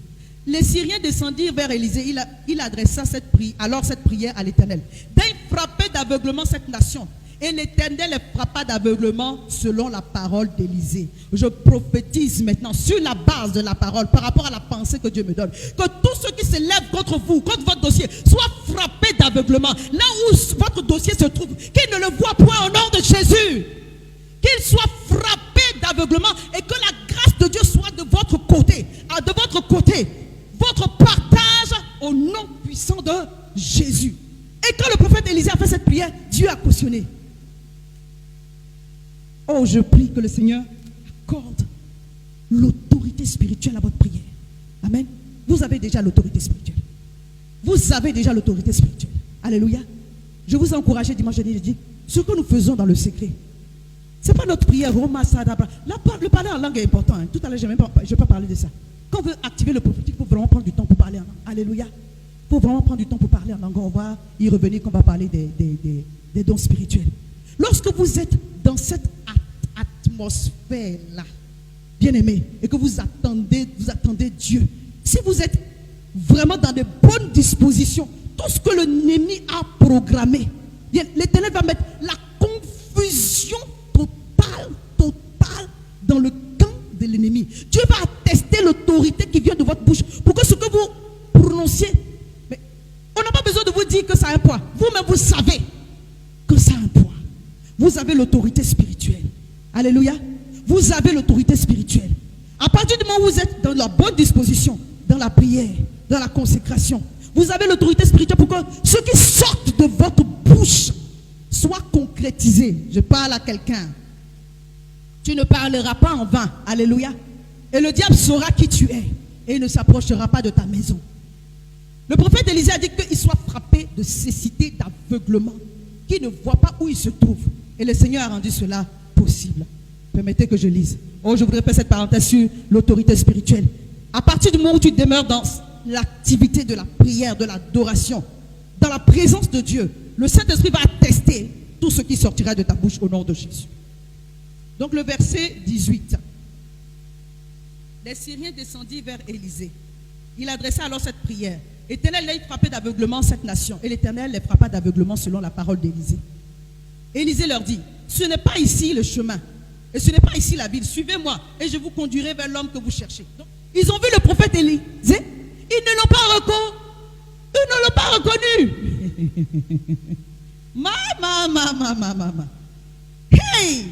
Les Syriens descendirent vers Élisée. Il adressa cette prière à l'Éternel. D'ailleurs, il frappait d'aveuglement cette nation. Et l'Éternel les frappa d'aveuglement selon la parole d'Élisée. Je prophétise maintenant sur la base de la parole, par rapport à la pensée que Dieu me donne, que tous ceux qui se lèvent contre vous, contre votre dossier, soient frappés d'aveuglement. Là où votre dossier se trouve, qu'ils ne le voient point au nom de Jésus. Qu'ils soient frappés d'aveuglement et que la grâce de Dieu soit de votre côté. De votre côté. Votre partage au nom puissant de Jésus. Et quand le prophète Élisée a fait cette prière, Dieu a cautionné. Oh, je prie que le Seigneur accorde l'autorité spirituelle à votre prière. Amen. Vous avez déjà l'autorité spirituelle. Vous avez déjà l'autorité spirituelle. Alléluia. Je vous ai encouragé dimanche dernier, je dis, ce que nous faisons dans le secret, ce n'est pas notre prière. Le parler en langue est important. Hein. Tout à l'heure, je ne vais pas parler de ça. Quand on veut activer le prophétique, il faut vraiment prendre du temps pour parler en langue. Alléluia. Il faut vraiment prendre du temps pour parler en langue. On va y revenir quand on va parler des dons spirituels. Lorsque vous êtes dans cette atmosphère-là, bien-aimé, et que vous attendez Dieu, si vous êtes vraiment dans de bonnes dispositions, tout ce que l'ennemi a programmé, l'Éternel va mettre la confusion totale dans le camp de l'ennemi. Dieu va attester l'autorité qui vient de votre bouche pour que ce que vous prononciez, mais on n'a pas besoin de vous dire que ça a un poids. Vous-même, vous savez que ça a un poids. Vous avez l'autorité spirituelle. Alléluia. Vous avez l'autorité spirituelle. À partir du moment où vous êtes dans la bonne disposition, dans la prière, dans la consécration, vous avez l'autorité spirituelle pour que ce qui sortent de votre bouche soit concrétisé. Je parle à quelqu'un. Tu ne parleras pas en vain. Alléluia. Et le diable saura qui tu es. Et il ne s'approchera pas de ta maison. Le prophète Élisée a dit qu'il soit frappé de cécité, d'aveuglement, qu'il ne voit pas où il se trouve. Et le Seigneur a rendu cela possible. Permettez que je lise. Oh, je voudrais faire cette parenthèse sur l'autorité spirituelle. À partir du moment où tu demeures dans l'activité de la prière, de l'adoration, dans la présence de Dieu, le Saint-Esprit va attester tout ce qui sortira de ta bouche au nom de Jésus. Donc le verset 18. Les Syriens descendirent vers Élisée. Il adressa alors cette prière. Éternel, il frappait d'aveuglement cette nation. Et l'Éternel les frappa d'aveuglement selon la parole d'Élisée. Élisée leur dit, ce n'est pas ici le chemin. Et ce n'est pas ici la ville. Suivez-moi et je vous conduirai vers l'homme que vous cherchez. Donc, ils ont vu le prophète Élisée. Ils ne l'ont pas reconnu. Maman. Hey!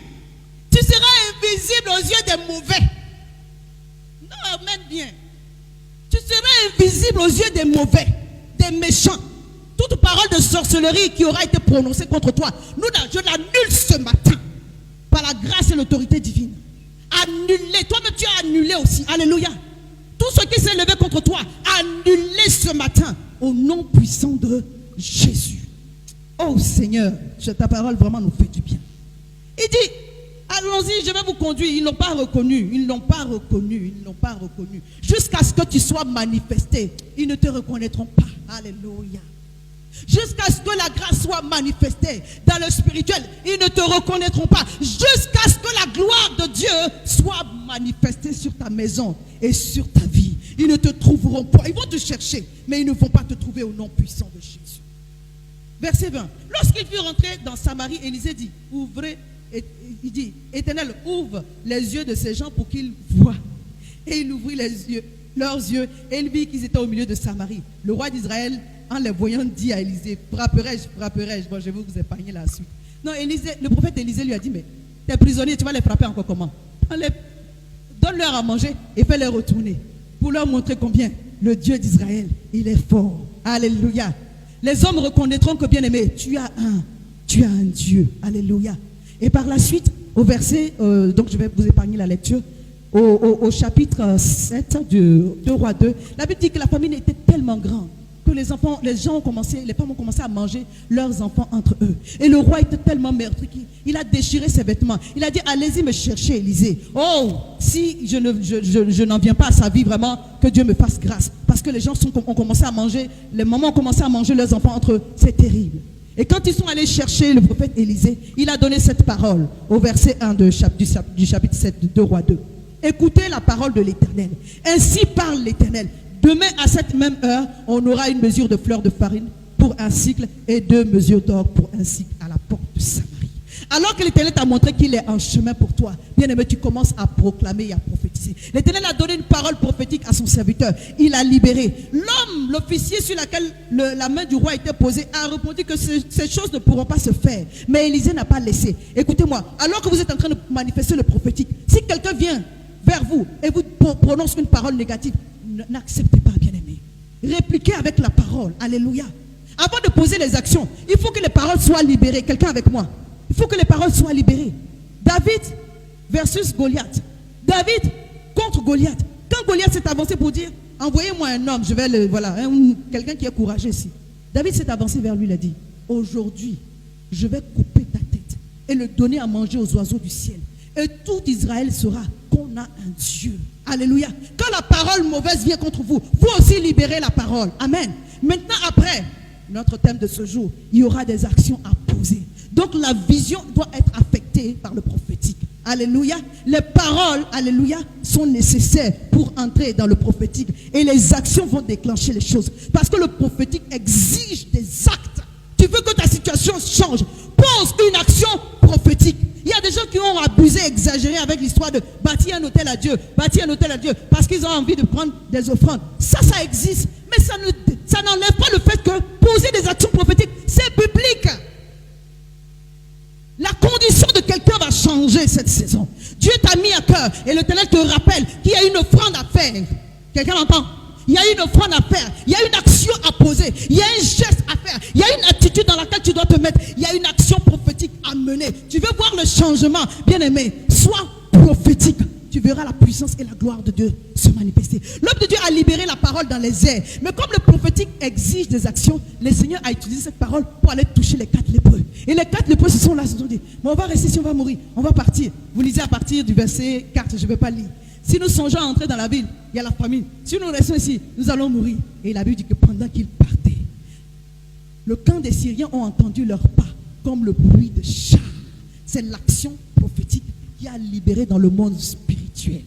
Tu seras invisible aux yeux des mauvais. Non, même bien. Tu seras invisible aux yeux des mauvais, des méchants. Toute parole de sorcellerie qui aura été prononcée contre toi, je l'annule ce matin. Par la grâce et l'autorité divine. Annulé. Toi-même, tu as annulé aussi. Alléluia. Tout ce qui s'est levé contre toi, annulé ce matin. Au nom puissant de Jésus. Oh Seigneur, ta parole vraiment nous fait du bien. Il dit, allons-y, je vais vous conduire. Ils ne l'ont pas reconnu. Ils ne l'ont pas reconnu. Ils ne l'ont pas reconnu. Jusqu'à ce que tu sois manifesté, ils ne te reconnaîtront pas. Alléluia. Jusqu'à ce que la grâce soit manifestée dans le spirituel, ils ne te reconnaîtront pas. Jusqu'à ce que la gloire de Dieu soit manifestée sur ta maison et sur ta vie. Ils ne te trouveront pas. Ils vont te chercher, mais ils ne vont pas te trouver au nom puissant de Jésus. Verset 20. Lorsqu'il fut rentré dans Samarie, Élisée dit, il dit, Éternel, ouvre les yeux de ces gens pour qu'ils voient. Et il ouvrit leurs yeux, et il vit qu'ils étaient au milieu de Samarie. Le roi d'Israël, en les voyant, dit à Élisée, frapperai-je. Bon, je vais vous épargner la suite. Non, le prophète Élisée lui a dit, mais tes prisonniers, tu vas les frapper encore comment? Donne-leur à manger et fais-les retourner. Pour leur montrer combien le Dieu d'Israël, il est fort. Alléluia. Les hommes reconnaîtront que, bien aimé, tu as un Dieu. Alléluia. Et par la suite, au verset, donc je vais vous épargner la lecture, au chapitre 7 de Roi 2, la Bible dit que la famine était tellement grande que les femmes ont commencé à manger leurs enfants entre eux. Et le roi était tellement meurtri qu'il a déchiré ses vêtements. Il a dit, allez-y me chercher Élisée. Oh, si je n'en viens pas à sa vie, vraiment, que Dieu me fasse grâce. Parce que les gens ont commencé à manger, les mamans ont commencé à manger leurs enfants entre eux. C'est terrible. Et quand ils sont allés chercher le prophète Élisée, il a donné cette parole au verset 1 du chapitre 7 de 2 Rois 2. Écoutez la parole de l'Éternel. Ainsi parle l'Éternel. Demain à cette même heure, on aura une mesure de fleur de farine pour un cycle et 2 mesures d'or pour un cycle à la porte de Samarie. Alors que l'Éternel t'a montré qu'il est en chemin pour toi, bien aimé, tu commences à proclamer et à prophétiser. L'Éternel a donné une parole prophétique à son serviteur. Il a libéré. L'homme, l'officier sur lequel la main du roi était posée, a répondu que ces choses ne pourront pas se faire. Mais Élisée n'a pas laissé. Écoutez-moi, alors que vous êtes en train de manifester le prophétique, si quelqu'un vient vers vous et vous prononce une parole négative, n'acceptez pas, bien-aimé. Répliquez avec la parole. Alléluia. Avant de poser les actions, il faut que les paroles soient libérées. Quelqu'un avec moi? Il faut que les paroles soient libérées. David versus Goliath. David contre Goliath. Quand Goliath s'est avancé pour dire, envoyez-moi un homme, quelqu'un qui est courageux ici. David s'est avancé vers lui, il a dit, aujourd'hui, je vais couper ta tête et le donner à manger aux oiseaux du ciel. Et tout Israël saura qu'on a un Dieu. Alléluia. Quand la parole mauvaise vient contre vous, vous aussi libérez la parole. Amen. Maintenant, après, notre thème de ce jour, il y aura des actions à poser. Donc la vision doit être affectée par le prophétique. Alléluia. Les paroles, alléluia, sont nécessaires pour entrer dans le prophétique. Et les actions vont déclencher les choses. Parce que le prophétique exige des actes. Tu veux que ta situation change, pose une action prophétique. Il y a des gens qui ont abusé, exagéré avec l'histoire de bâtir un hôtel à Dieu, parce qu'ils ont envie de prendre des offrandes. Ça existe. Mais ça n'enlève pas le fait que poser des actions prophétiques, c'est biblique. La condition de quelqu'un va changer cette saison. Dieu t'a mis à cœur et l'Éternel te rappelle qu'il y a une offrande à faire. Quelqu'un l'entend? Il y a une offrande à faire, il y a une action à poser, il y a un geste à faire, il y a une attitude dans laquelle tu dois te mettre, il y a une action prophétique à mener. Tu veux voir le changement, bien-aimé, sois prophétique. Tu verras la puissance et la gloire de Dieu se manifester. L'homme de Dieu a libéré la parole dans les airs. Mais comme le prophétique exige des actions, le Seigneur a utilisé cette parole pour aller toucher les 4 lépreux. Et les 4 lépreux se sont là, se sont dit, mais on va rester ici, on va mourir, on va partir. Vous lisez à partir du verset 4, je ne vais pas lire. Si nous songeons à entrer dans la ville, il y a la famine. Si nous restons ici, nous allons mourir. Et la Bible dit que pendant qu'ils partaient, le camp des Syriens ont entendu leurs pas comme le bruit de chars. C'est l'action prophétique qui a libéré dans le monde spirituel.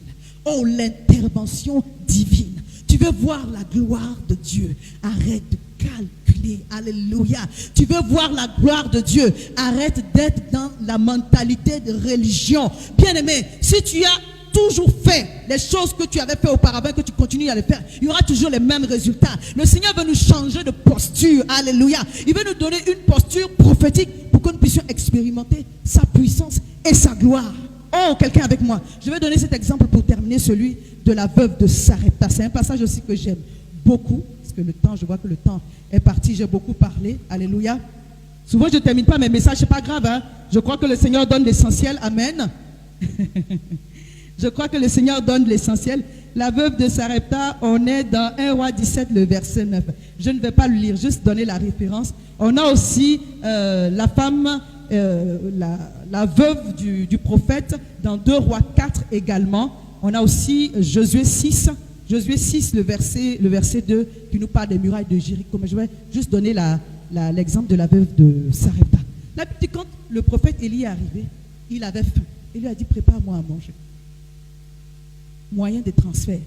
Oh, l'intervention divine. Tu veux voir la gloire de Dieu, arrête de calculer. Alléluia. Tu veux voir la gloire de Dieu, arrête d'être dans la mentalité de religion. Bien-aimé, si tu as toujours fait les choses que tu avais fait auparavant, que tu continues à les faire, il y aura toujours les mêmes résultats. Le Seigneur veut nous changer de posture. Alléluia. Il veut nous donner une posture prophétique pour que nous puissions expérimenter sa puissance et sa gloire. Oh, quelqu'un avec moi. Je vais donner cet exemple pour terminer, celui de la veuve de Sarepta. C'est un passage aussi que j'aime beaucoup, parce que je vois que le temps est parti, j'ai beaucoup parlé. Alléluia. Souvent je ne termine pas mes messages, c'est pas grave, hein? Je crois que le Seigneur donne l'essentiel. Amen. Je crois que le Seigneur donne l'essentiel. La veuve de Sarepta, on est dans 1 Roi 17, le verset 9. Je ne vais pas le lire, juste donner la référence. On a aussi la femme, la veuve du prophète, dans 2 Rois 4 également. On a aussi Josué 6, le verset 2, qui nous parle des murailles de Jéricho. Mais je vais juste donner l'exemple de la veuve de Sarepta. La Bible dit, quand le prophète Élie est arrivé, il avait faim. Il lui a dit, prépare-moi à manger. Moyen de transfert.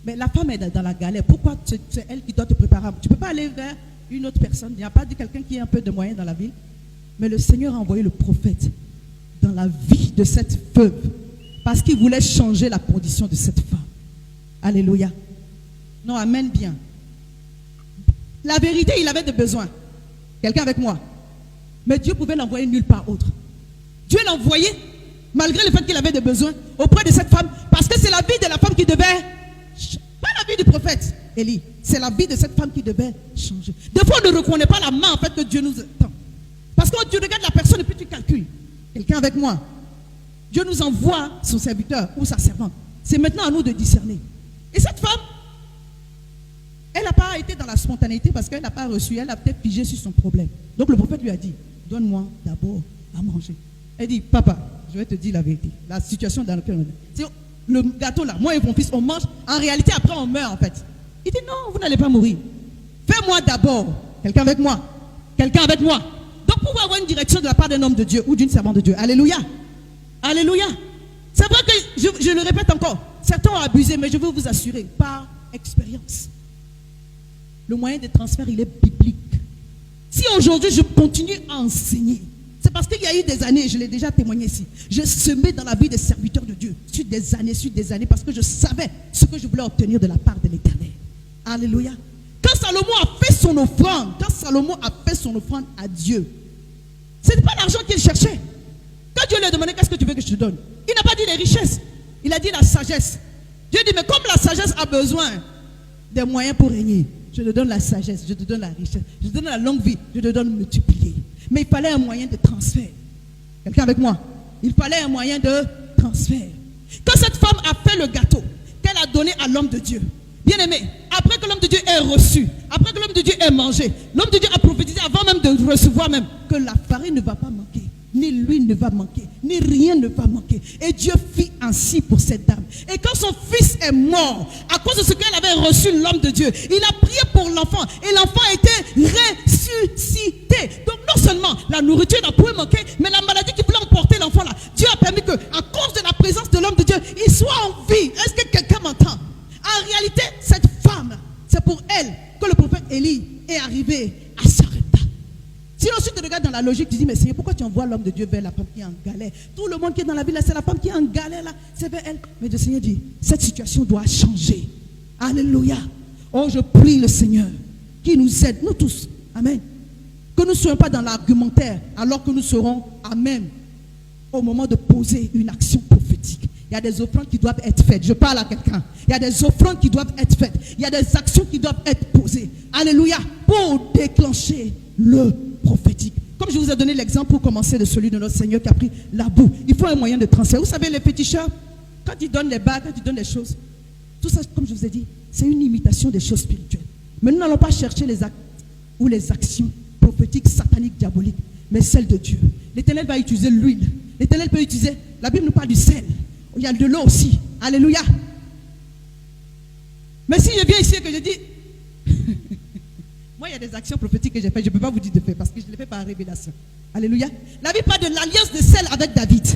Mais la femme est dans la galère. Pourquoi c'est elle qui doit te préparer? Tu ne peux pas aller vers une autre personne. Il n'y a pas de quelqu'un qui a un peu de moyens dans la ville. Mais le Seigneur a envoyé le prophète dans la vie de cette veuve parce qu'il voulait changer la condition de cette femme. Alléluia. Non, amen bien. La vérité, il avait des besoins. Quelqu'un avec moi? Mais Dieu pouvait l'envoyer nulle part autre. Dieu l'envoyait, malgré le fait qu'il avait des besoins, auprès de cette femme, parce que c'est la vie de la femme qui devait, pas la vie du prophète Élie, c'est la vie de cette femme qui devait changer. Des fois, on ne reconnaît pas la main en fait que Dieu nous tend. Parce que quand tu regardes la personne et puis tu calcules, quelqu'un avec moi, Dieu nous envoie son serviteur ou sa servante. C'est maintenant à nous de discerner. Et cette femme, elle n'a pas été dans la spontanéité parce qu'elle n'a pas reçu, elle a peut-être figé sur son problème. Donc le prophète lui a dit, donne-moi d'abord à manger. Elle dit, papa, je vais te dire la vérité, la situation dans laquelle on est. C'est le gâteau là, moi et mon fils, on mange, en réalité après on meurt en fait. Il dit, non, vous n'allez pas mourir. Fais-moi d'abord, quelqu'un avec moi, quelqu'un avec moi. Donc pour avoir une direction de la part d'un homme de Dieu ou d'une servante de Dieu, alléluia, alléluia. C'est vrai que, je le répète encore, certains ont abusé, mais je veux vous assurer, par expérience, le moyen de transfert, il est biblique. Si aujourd'hui je continue à enseigner, c'est parce qu'il y a eu des années, je l'ai déjà témoigné ici, je semais dans la vie des serviteurs de Dieu, sur des années, parce que je savais ce que je voulais obtenir de la part de l'Éternel. Alléluia. Quand Salomon a fait son offrande, à Dieu, ce n'est pas l'argent qu'il cherchait. Quand Dieu lui a demandé, qu'est-ce que tu veux que je te donne? Il n'a pas dit les richesses, il a dit la sagesse. Dieu dit, mais comme la sagesse a besoin des moyens pour régner, je te donne la sagesse, je te donne la richesse, je te donne la longue vie, je te donne multiplier. Mais il fallait un moyen de transfert. Quelqu'un avec moi? Il fallait un moyen de transfert. Quand cette femme a fait le gâteau qu'elle a donné à l'homme de Dieu, bien aimé, après que l'homme de Dieu ait reçu, après que l'homme de Dieu ait mangé, l'homme de Dieu a prophétisé avant même de recevoir même que la farine ne va pas manquer, ni l'huile ne va manquer, ni rien ne va manquer. Et Dieu fit ainsi pour cette dame. Et quand son fils est mort, à cause de ce qu'elle avait reçu l'homme de Dieu, il a prié pour l'enfant et l'enfant a été ressuscité. Donc non seulement la nourriture n'a pas manqué, mais la maladie qui voulait emporter l'enfant là, Dieu a permis que, à cause de la présence de l'homme de Dieu, il soit en vie. Est-ce que quelqu'un m'entend? En réalité, cette femme, c'est pour elle que le prophète Élie est arrivé à Sarepta. Si ensuite tu regardes dans la logique, tu dis, mais Seigneur, pourquoi tu envoies l'homme de Dieu vers la femme qui est en galère? Tout le monde qui est dans la ville, c'est la femme qui est en galère là, c'est vers elle. Mais le Seigneur dit, cette situation doit changer. Alléluia. Oh, je prie le Seigneur qui nous aide, nous tous. Amen. Que nous ne soyons pas dans l'argumentaire, alors que nous serons à même au moment de poser une action prophétique. Il y a des offrandes qui doivent être faites. Je parle à quelqu'un. Il y a des offrandes qui doivent être faites. Il y a des actions qui doivent être posées. Alléluia. Pour déclencher le prophétique. Comme je vous ai donné l'exemple pour commencer de celui de notre Seigneur qui a pris la boue. Il faut un moyen de transfert. Vous savez, les féticheurs, quand ils donnent les bagues, quand ils donnent les choses, tout ça, comme je vous ai dit, c'est une imitation des choses spirituelles. Mais nous n'allons pas chercher les actes ou les actions prophétiques, sataniques, diaboliques, mais celles de Dieu. L'Éternel va utiliser l'huile. L'Éternel peut utiliser, la Bible nous parle du sel. Il y a de l'eau aussi. Alléluia. Mais si je viens ici et que je dis, moi il y a des actions prophétiques que j'ai faites, je ne peux pas vous dire de faire parce que je les fais par révélation. Alléluia. La Bible parle de l'alliance de sel avec David.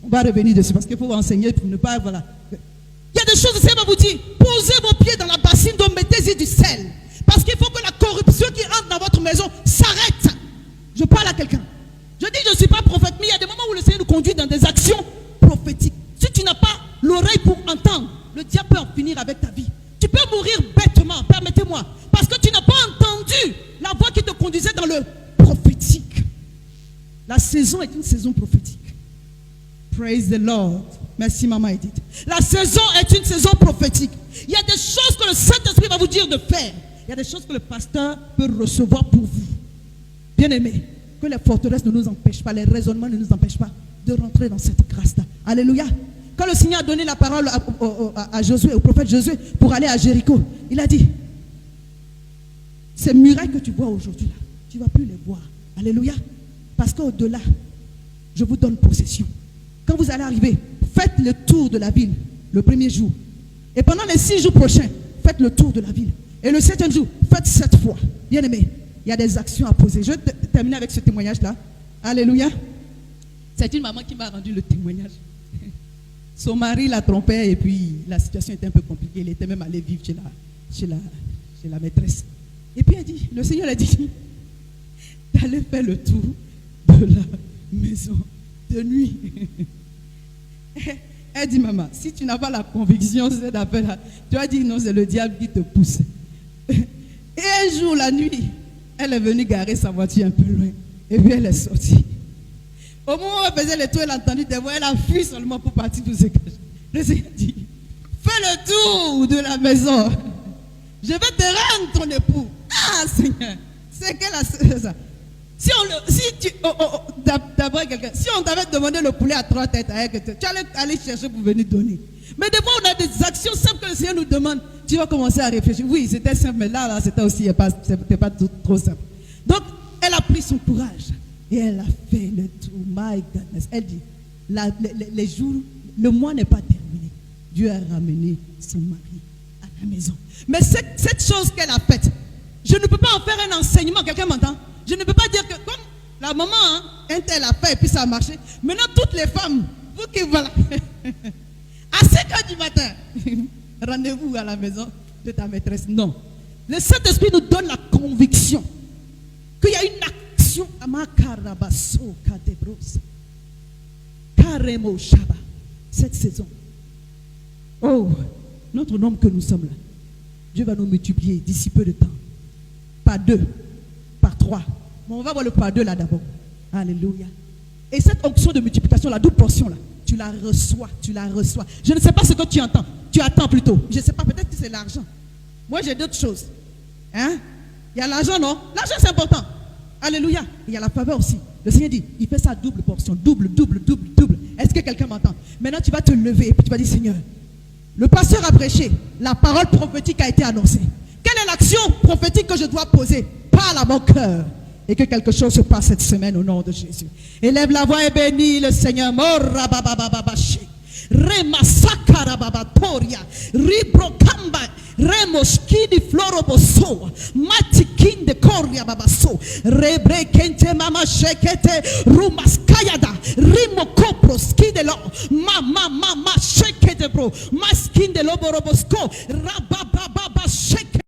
On va revenir dessus parce qu'il faut enseigner pour ne pas, voilà. Il y a des choses, le Seigneur va vous dire, posez vos pieds dans la bassine d'eau, mettez-y du sel. Parce qu'il faut que la corruption qui entre dans votre maison s'arrête. Je parle à quelqu'un. Je dis, je ne suis pas prophète, mais il y a des moments où le Seigneur nous conduit dans des actions prophétiques. Si tu n'as pas l'oreille pour entendre, le diable peut en finir avec ta vie. Tu peux mourir bêtement, permettez-moi, parce que tu n'as pas entendu la voix qui te conduisait dans le prophétique. La saison est une saison prophétique. Praise the Lord. Merci maman Edith. La saison est une saison prophétique. Il y a des choses que le Saint-Esprit va vous dire de faire. Il y a des choses que le pasteur peut recevoir pour vous. Bien-aimés, que les forteresses ne nous empêchent pas, les raisonnements ne nous empêchent pas de rentrer dans cette grâce-là. Alléluia. Quand le Seigneur a donné la parole à Josué, au prophète Josué, pour aller à Jéricho, il a dit, ces murailles que tu vois aujourd'hui, là, tu ne vas plus les voir. Alléluia. Parce qu'au-delà, je vous donne possession. Quand vous allez arriver, faites le tour de la ville le premier jour. Et pendant les 6 jours prochains, faites le tour de la ville. Et le 7e jour, faites 7 fois. Bien aimé, il y a des actions à poser. Je vais terminer avec ce témoignage-là. Alléluia. C'est une maman qui m'a rendu le témoignage. Son mari la trompait et puis la situation était un peu compliquée. Il était même allé vivre chez la maîtresse. Et puis elle dit, le Seigneur a dit d'aller faire le tour de la maison de nuit. Elle dit, maman, si tu n'as pas la conviction de cette affaire-là, tu vas dire non, c'est le diable qui te pousse. Et un jour, la nuit, elle est venue garer sa voiture un peu loin. Et puis elle est sortie. Au moment où elle faisait le tour, elle a entendu des voix, elle a fui seulement pour partir de ce étages. Le Seigneur dit, fais le tour de la maison. Je vais te rendre ton époux. Ah Seigneur, c'est quelle ça. Si on t'avait demandé le poulet à 3 têtes, tu allais aller chercher pour venir donner. Mais des fois, on a des actions simples que le Seigneur nous demande. Tu vas commencer à réfléchir. Oui, c'était simple, mais là c'était aussi c'était pas trop simple. Donc, elle a pris son courage et elle a fait le tour. My goodness. Elle dit, les jours, le mois n'est pas terminé. Dieu a ramené son mari à la maison. Mais cette chose qu'elle a faite, je ne peux pas en faire un enseignement. Quelqu'un m'entend? Je ne peux pas dire que comme la maman, un tel a fait et puis ça a marché. Maintenant, toutes les femmes, vous qui voilà, à 5h du matin, rendez-vous à la maison de ta maîtresse. Non. Le Saint-Esprit nous donne la conviction qu'il y a une action à Makarabaso Kadebros. Karemo Shaba. Cette saison. Oh, notre nombre que nous sommes là. Dieu va nous multiplier d'ici peu de temps. Par 2, par 3. Mais on va voir le par 2 là d'abord. Alléluia. Et cette onction de multiplication, la double portion là, tu la reçois, tu la reçois. Je ne sais pas ce que tu entends. Tu attends plutôt. Je ne sais pas, peut-être que c'est l'argent. Moi j'ai d'autres choses. Hein? Il y a l'argent, non? L'argent c'est important. Alléluia. Il y a la faveur aussi. Le Seigneur dit, il fait sa double portion. Double. Est-ce que quelqu'un m'entend? Maintenant tu vas te lever et puis tu vas dire, Seigneur, le pasteur a prêché. La parole prophétique a été annoncée. Quelle est l'action prophétique que je dois poser? Parle à mon cœur. Et que quelque chose se passe cette semaine au nom de Jésus. Élève la voix et bénis le Seigneur. Remassakarababatoria, Ribrokamba, Remoskidi Floroboso, Matikin de Koria Babaso, Rebrekente Mama Shekete, Rumaskayada, Rimokopro, Skidelo, Mama Shekete Bro, Maskin de Loborobosko,